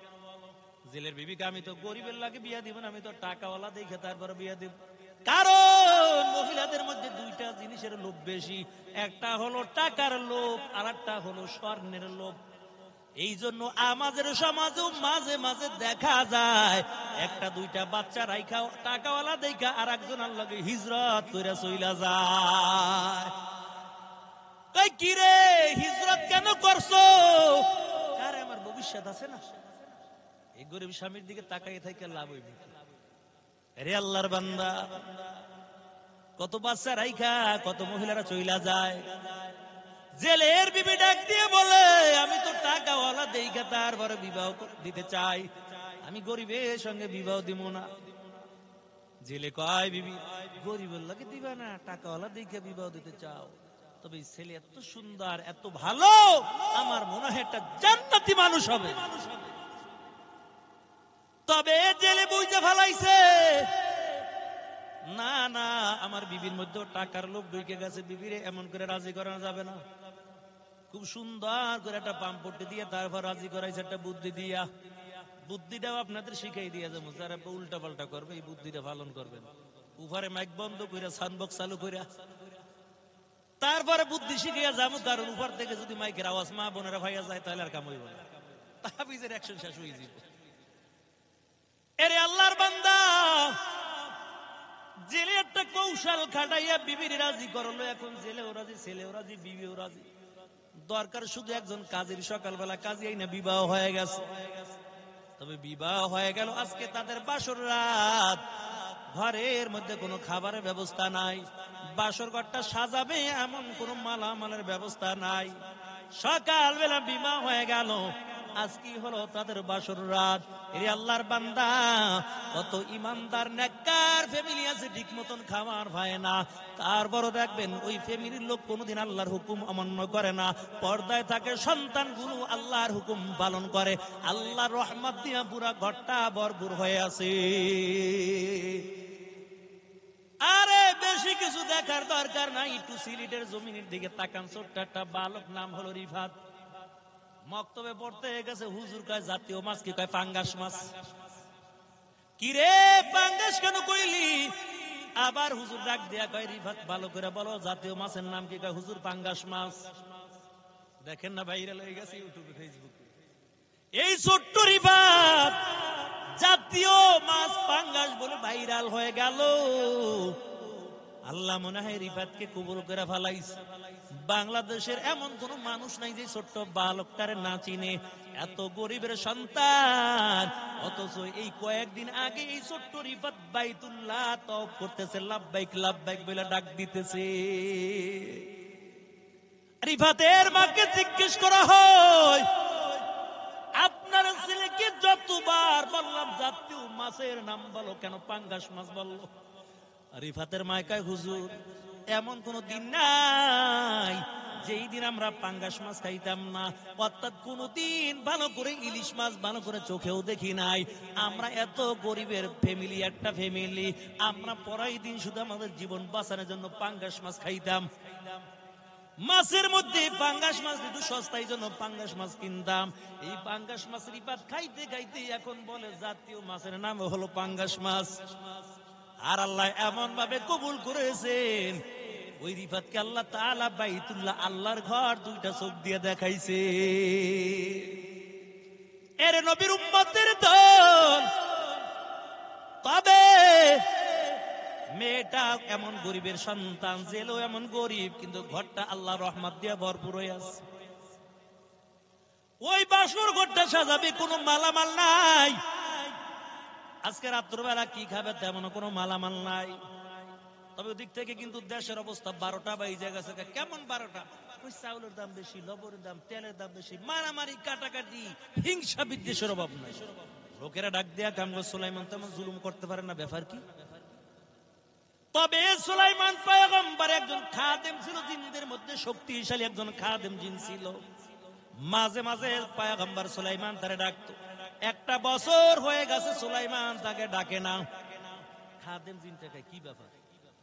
জেলের বিবিকে, আমি তো গরিবের লাগে বিয়া দিব না, আমি তো টাকাওয়ালা দেখে তারপর বিয়া দিব। কারণ মহিলাদের মধ্যে 2টা জিনিসের লোভ বেশি, একটা হলো টাকার লোভ, আর একটা হলো স্বর্ণের লোভ। এই জন্য আমাদের সমাজেও মাঝে মাঝে দেখা যায় একটা 2টা বাচ্চা রাইখা টাকাওয়ালা দেখা আর একজনের লগে হিজরত কইরা চইলা যায়। কই কি রে, হিজরত কেন করছো? আরে আমার ভবিষ্যৎ আছে না, এই গরিব স্বামীর দিকে তাকাই থেকে লাভ হইবে। রে আল্লাহর বান্দা, কত বাচ্চা রাইখা কত মহিলারা চইলা যায়। জেলের বিবি ডাক দিয়ে বলে, আমি তো টাকাওয়ালা দেখা তারপরে বিবাহ দিতে চাই, আমি গরিবের সঙ্গে বিবাহ দিব না। জেলে কয়, বিবি গরিবের লাগে দিবা না, টাকাওয়ালা দেখে বিবাহ দিতে চাও, তবে ছেলে এত সুন্দর এত ভালো, আমার মনে হয় একটা জান্নাতি মানুষ হবে। তবে জেলে বুঝতে ফেলাইছে, না না, আমার বিবির মধ্যে টাকার লোভ ঢুকে গেছে, বিবিরে এমন করে রাজি করানো যাবে না। খুব সুন্দর করে একটা পাম্পটি দিয়ে তারপর রাজি করাইছে একটা বুদ্ধি দিয়া। বুদ্ধিটাও আপনাদের শিখাই দিয়ে যাবো, যারা উল্টা পাল্টা করবে এই বুদ্ধিটা পালন করবেন। উপরে মাইক বন্ধ করে সাউন্ডবক্স চালু করে তারপরে বুদ্ধি শিখিয়া যাবো, কারণ উপর থেকে যদি মাইকের আওয়াজ মা বোনেরা ভাইয়া যায় তাহলে আর কাম হইব না, তাবিজের অ্যাকশন শেষ হয়ে যাবে। এরে আল্লাহর বান্দা, জেলে একটা কৌশল খাটাইয়া বিবির রাজি করলো। এখন জেলেও রাজি, ছেলেও রাজি, বিবিও রাজি। দরকার শুধু একজন কাজীর, সকালবেলা কাজী আইনা বিবাহ হয়ে গেছে। তবে বিবাহ হয়ে গেল, আজকে তাদের বাসর রাত, ঘরের মধ্যে কোনো খাবারের ব্যবস্থা নাই, বাসর ঘরটা সাজাবে এমন কোন মালামালের ব্যবস্থা নাই। সকালবেলা বিবাহ হয়ে গেল, আজকে হলো তাদের বাসর রাত। এরে আল্লাহর বান্দা, কত ইমানদার নেককার ফ্যামিলি আছে ঠিক মতন খাবার পায় না, তারপরও দেখবেন ওই ফ্যামিলির লোক কোনোদিন আল্লাহর হুকুম অমান্য করে না। পর্দায় থাকে, সন্তানগুলো আল্লাহর হুকুম পালন করে, আল্লাহর রহমত দিয়া পুরা ঘরটা ভরপুর হয়ে আছে। আরে বেশি কিছু দেখার দরকার নাই, একটু সিলেটের জমিনের দিকে তাকান। ছোট্ট একটা বালক, নাম হলো রিফাত, মক্তবে পড়তে গেছে। হুজুর কয় জাতীয় মাছ কি? কয় পাঙ্গাস মাছ। কিরে পাঙ্গাস কেন কইলি? আবার হুজুর ডাক দিয়া কয় রিফাত ভালো করে বলো জাতীয় মাছের নাম কি? কয় হুজুর পাঙ্গাস মাছ। দেখেন না ভাইরাল হয়ে গেছে ইউটিউবে, ফেসবুকে। এই ছোট্ট রিফাত জাতীয় মাছ পাঙ্গাস বলে ভাইরাল হয়ে গেল। আল্লাহ মনে হয় রিফাতকে কবুল করে ফেলাইছে। বাংলাদেশের এমন কোন মানুষ নাই যে ছোট্ট বালকটারে না চিনে। এত গরিবের সন্তান, অথচ এই কয়েকদিন আগে এই ছোট্ট রিফাত বাইতুল্লাহ তওয়াফ করতেছে, লাব্বাইক লাব্বাইক বলে ডাক দিতেছে। রিফাতের মাকে জিজ্ঞেস করা হয়, আপনার ছেলেকে যতবার বললাম জাতীয় মাছের নাম বলো, কেন পাঙ্গাস মাছ বললো? রিফাতের মায় কয় হুজুর, এমন কোন দিন নাই যেই দিন আমরা পাঙ্গাস মাছ খাইতাম না, অর্থাৎ কোনদিন ভালো করে ইলিশ মাছ ভালো করে চোখেও দেখি নাই। আমরা এত গরিবের ফ্যামিলি, একটা ফ্যামিলি, আমরা পরাই দিন শুধু আমাদের জীবন বাঁচানোর জন্য পাঙ্গাস মাছ খাইতাম। মাছের মধ্যে পাঙ্গাস মাছ একটু সস্তার জন্য পাঙ্গাস মাছ কিনতাম। এই পাঙ্গাস মাছ রিফাত খাইতে খাইতে এখন বলে জাতীয় মাছের নাম হলো পাঙ্গাস মাছ। আর আল্লাহ এমন ভাবে কবুল করেছেন, ওই রিফাতকে আল্লাহ তাআলা বাইতুল্লাহ, আল্লাহর ঘর, দুইটা চোখ দিয়ে দেখাইছে। এর নবীর উম্মতের দল। তবে মেয়েটা এমন গরিবের সন্তান, জেলেও এমন গরিব, কিন্তু ঘরটা আল্লাহর রহমত দিয়ে ভরপুর হয়ে আছে। ওই বাসর ঘরটা সাজাবে, কোনো মালামাল নাই। আজকে রাত্রবেলা কি খাবে তেমন কোনো মালামাল নাই। তবে ওদিক থেকে কিন্তু দেশের অবস্থা 12টা বাজে গেছে। কেমন 12টা? ওই চাউলের দাম বেশি, লবণের দাম, তেলের দাম বেশি, মারামারি, কাটাকাটি, হিংসা বিদ্বেষের অভাব নাই। লোকেরা ডাক দিয়া কামগো সুলাইমান তেমন জুলুম করতে পারে না, ব্যাপার কি? তবে সুলাইমান পয়গম্বর একজন খাদেম ছিল, জিনদের মধ্যে শক্তিশালী একজন খাদেম জিন ছিল। মাঝে মাঝে পয়গম্বর সুলাইমান তারে ডাকতো। একটা বছর হয়ে গেছে সুলাইমান তাকে ডাকে না। খাদেম জিনটাকে কি ব্যাপার,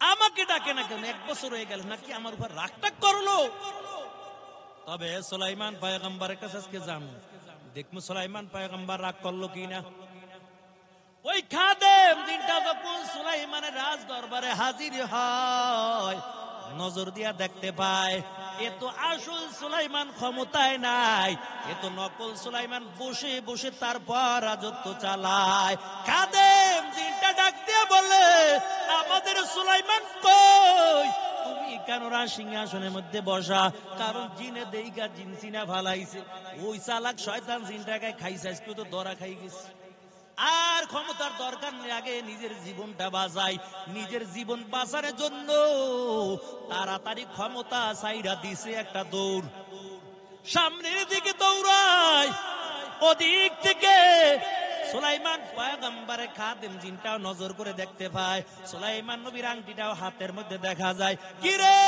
আমাকে ডাকে না কেন? এক বছর হয়ে গেল, নাকি আমার উপর রাগটাক করলো? তবে সুলাইমান পয়গম্বরের কাছে আজকে যাবো, দেখবো সুলাইমান পয়গম্বর রাগ করলো কিনা। ওই খাদেম জিনটা যখন সুলাইমানের রাজ দরবারে হাজির হয়, নজর দিয়া দেখতে পায় এ তো আসল সুলাইমান ক্ষমতায় নাই, এ তো নকল সুলাইমান বসে বসে তারপর রাজত্ব চালায়। খাদেম জিনটা ডাক দিয়ে বলে, আমাদের সুলাইমান কই? তুমি কেন সিংহাসনের মধ্যে বসা? কারণ জিনে দেইগা জিন সিনা ভালাইছে, ওই চালাক শয়তান জিনটাকে খাইছে, আজকে তো ধরা খাই গেছে। আর ক্ষমতার দরকার নেই, আগে নিজের জীবনটা বাঁচাই। নিজের জীবন বাঁচানোর জন্য তাড়াতাড়ি ক্ষমতা চাইরা দিছে একটা দৌড়, সামনের দিকে দৌড়ায়। ওদিক থেকে সুলাইমান পয়গম্বরের খাদেম জিনটাও নজর করে দেখতে পায়, সুলাইমান নবীর আংটিটাও হাতের মধ্যে দেখা যায়। কি রে,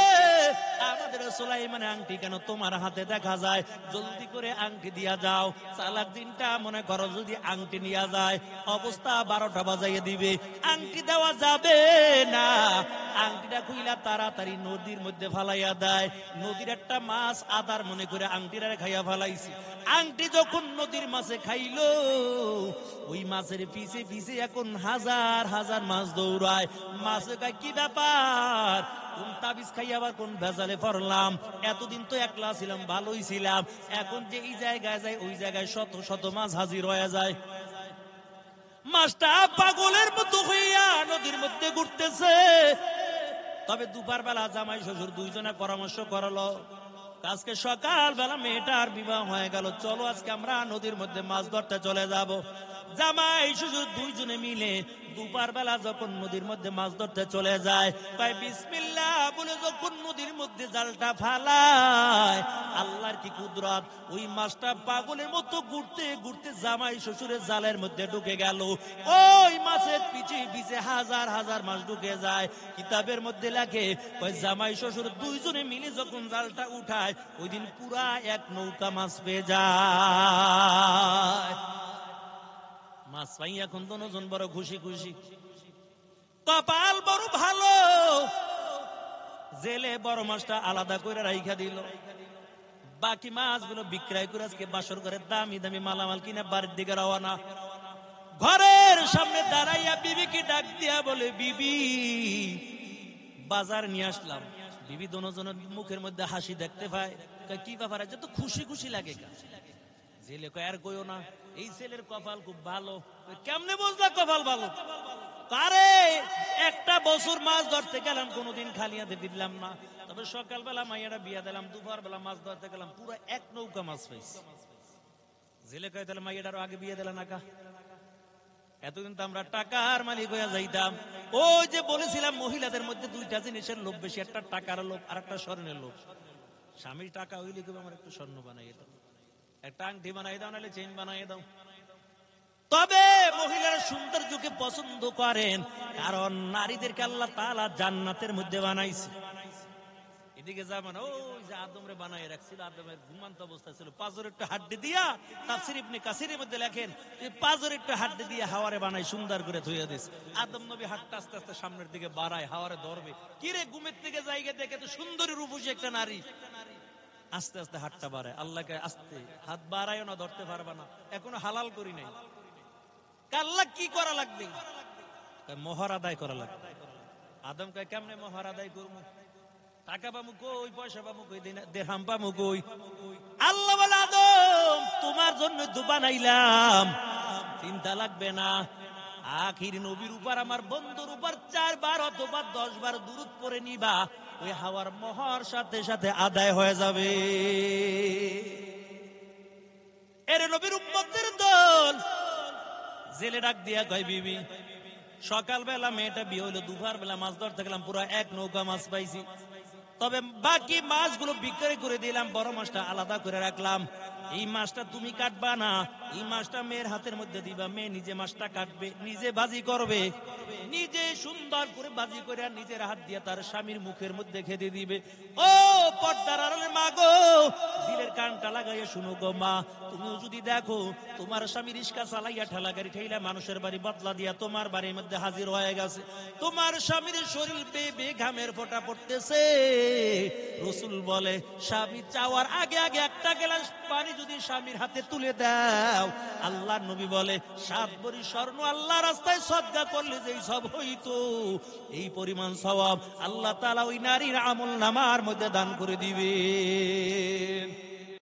আমাদের সুলাইমানের আংটি কেন তোমার হাতে দেখা যায়? জলদি করে আংটি দিয়া যাও। চালাক জিনটা মনে করো যদি আংটি নিয়ে যায়, অবস্থা 12টা বাজাইয়ে দিবে। আংটি দেওয়া যাবে না, আংটিটা খুইলা তাড়াতাড়ি নদীর মধ্যে ফালাইয়া দেয়। নদীর একটা মাছ আদার মনে করে আংটিটা খাইয়া ফালাইছে। আংটি যখন নদীর মাছে খাইলো, ওই মাছের পিছে পিছে এখন হাজার হাজার মাছ দৌড়ায়। মাছে কয় কি ব্যাপার, কোন তাবিজ খাই আবার কোন ভেজালে পড়লাম? এতদিন তো একলা ছিলাম, ভালোই ছিলাম, এখন যে এই জায়গায় যায় ওই জায়গায় শত শত মাছ হাজির হয়ে যায়। মাছটা পাগলের মতো হইয়া নদীর মধ্যে ঘুরতেছে। তবে দুপুর বেলা জামাই শ্বশুর দুইজনে পরামর্শ করলো, আজকে সকাল বেলা মেয়েটার বিবাহ হয়ে গেল, চলো আজকে আমরা নদীর মধ্যে মাছ ধরতে চলে যাব। জামাই শ্বশুর দুইজনে মিলে দুপুর বেলা যখন নদীর মধ্যে মাছ ধরতে চলে যায়, তাই বিসমিল্লাহ বলে যখন নদীর মধ্যে জালটা ফালায়, আল্লাহর কি কুদরত, ওই মাছটা পাগলের মতো ঘুরতে ঘুরতে জামাই শ্বশুরের জালের মধ্যে ঢুকে গেল। ওই মাছের পিছে পিছে হাজার হাজার মাছ ঢুকে যায়। কিতাবের মধ্যে লেখে, ওই জামাই শ্বশুর দুইজনে মিলে যখন জালটা উঠায়, ওই দিন পুরা এক নৌকা মাছ পেয়ে যায়। মাছ পাই এখন দুজন বড় খুশি খুশি, কপাল বড় ভালো। জেলে বড় মাছটা আলাদা করে রাইখা দিল, বাকি মাছগুলো বিক্রয় করে আজকে বাসর করে দামি দামি মালামাল কিনে বাড়ির দিকে রওনা। ঘরের সামনে দাঁড়াইয়া বিবিকে ডাক দিয়া বলে, বিবি বাজার নিয়ে আসলাম। বিবি দুজনের মুখের মধ্যে হাসি দেখতে পায়, কি ব্যাপার আছে, তো খুশি খুশি লাগে। জেলে কয় আর কইও না, এই ছেলের কপাল খুব ভালো। কেমনে বুঝলা কপাল ভালো? আরে একটা বছর মাছ ধরতে গেলাম, কোনোদিন খালি হাতে ফিরলাম না। তবে সকালবেলা মাইয়াটা বিয়া দিলাম, দুপুর বেলা মাছ ধরতে গেলাম, পুরো এক নৌকা মাছ পাইছি। জেলে কয় তাহলে মাইয়াটারও আগে বিয়ে দিলাম না কা? এতদিন তো আমরা টাকার মালিক হয়ে যাইতাম। ওই যে বলেছিলাম মহিলাদের মধ্যে দুইটা জিনিসের লোভ বেশি, একটা টাকার লোভ আর একটা স্বর্ণের লোভ। স্বামীর টাকা হইলে কেউ আমার একটু স্বর্ণ বানাই দাও, একটা আংটি বানাই দাও, নাহলে চেইন বানাই দাও। তবে মহিলারা সৌন্দর্যকে পছন্দ করেন, কারণ নারীদেরকে আল্লাহ তাআলা জান্নাতের মধ্যে বানাইছে। এদিকে যাবেন, ওই যে আদমরে বানাই রাখছিল, আদমের ঘুমান্ত অবস্থা ছিল, পাঁজরের একটু হাড্ডি দিয়া, তাফসীর ইবনে কাসিরের মধ্যে লেখেন, এই পাঁজরের একটু হাড্ডি দিয়ে হাওয়ারে বানাই সুন্দর করে ধুইয়া দিস। আদম নবী হাতটা আস্তে আস্তে সামনের দিকে বাড়ায়, হাওয়ারে ধরবে, কিরে ঘুমের থেকে জায়গা দেখে তো সুন্দরী রূপসী একটা নারী, আস্তে আস্তে হাতটা বাড়ায়। আল্লাহকে আস্তে হাত বাড়ায় না, ধরতে পারবা না, এখনো হালাল করি নাই। আল্লাহ কি করা লাগবে? মোহর আদায় করা লাগবে। আদম কয় কেমনে মোহর আদায় করবো? টাকা পামু কই, পয়সা পামু কই, দিরহাম পামু কই? আল্লাহ বলে, আদম তোমার জন্য তো বানাইলাম, চিন্তা লাগবে না। আখির নবীর উপর, আমার বন্ধুর উপর 4 বার অথবা 10 বার দুরূদ পড়ে নিবা, ওই হাওয়ার মোহর সাথে সাথে আদায় হয়ে যাবে। এর নবীর উম্মতের দল। জেলে ডাক দিয়া কয়, বিবি সকালবেলা মেয়েটা বিয়ে হইলো, দুপুর বেলা মাছ ধরতে গেলাম, পুরো এক নৌকা মাছ পাইছি। তবে বাকি মাছগুলো বিক্রি করে দিলাম, বড় মাছটা আলাদা করে রাখলাম। এই মাছটা তুমি কাটবা না, এই মাছটা মেয়ের হাতের মধ্যে দিবা, মেয়ে নিজে মাছটা কাটবে, নিজে ভাজি করবে, নিজে সুন্দর করে ভাজি করে আর নিজের হাত দিয়ে তার স্বামীর মুখের মধ্যে খেতে দিবে। ও পর্দার আড়ালে মা গো, দিলের কানটা লাগাইয়া শুনো গো মা, তুমিও যদি দেখো তোমার স্বামী রিস্কা চালাইয়া ঠেলা গাড়ি ঠেলা মানুষের বাড়ি বদলা দিয়া তোমার বাড়ির মধ্যে হাজির হয়ে গেছে, তোমার স্বামীর শরীর বেয়ে ঘামের ফোঁটা পড়তেছে। রাসূল বলে, স্বামী চাওয়ার আগে আগে একটা গ্লাস পানি যদি স্বামীর হাতে তুলে দাও, আল্লাহর নবী বলে 7 ভরি স্বর্ণ আল্লাহ রাস্তায় সদকা করলে যেই সব হইতো, এই পরিমাণ সওয়াব আল্লাহ তাআলা ওই নারীর আমল নামার মধ্যে দান করে দিবেন।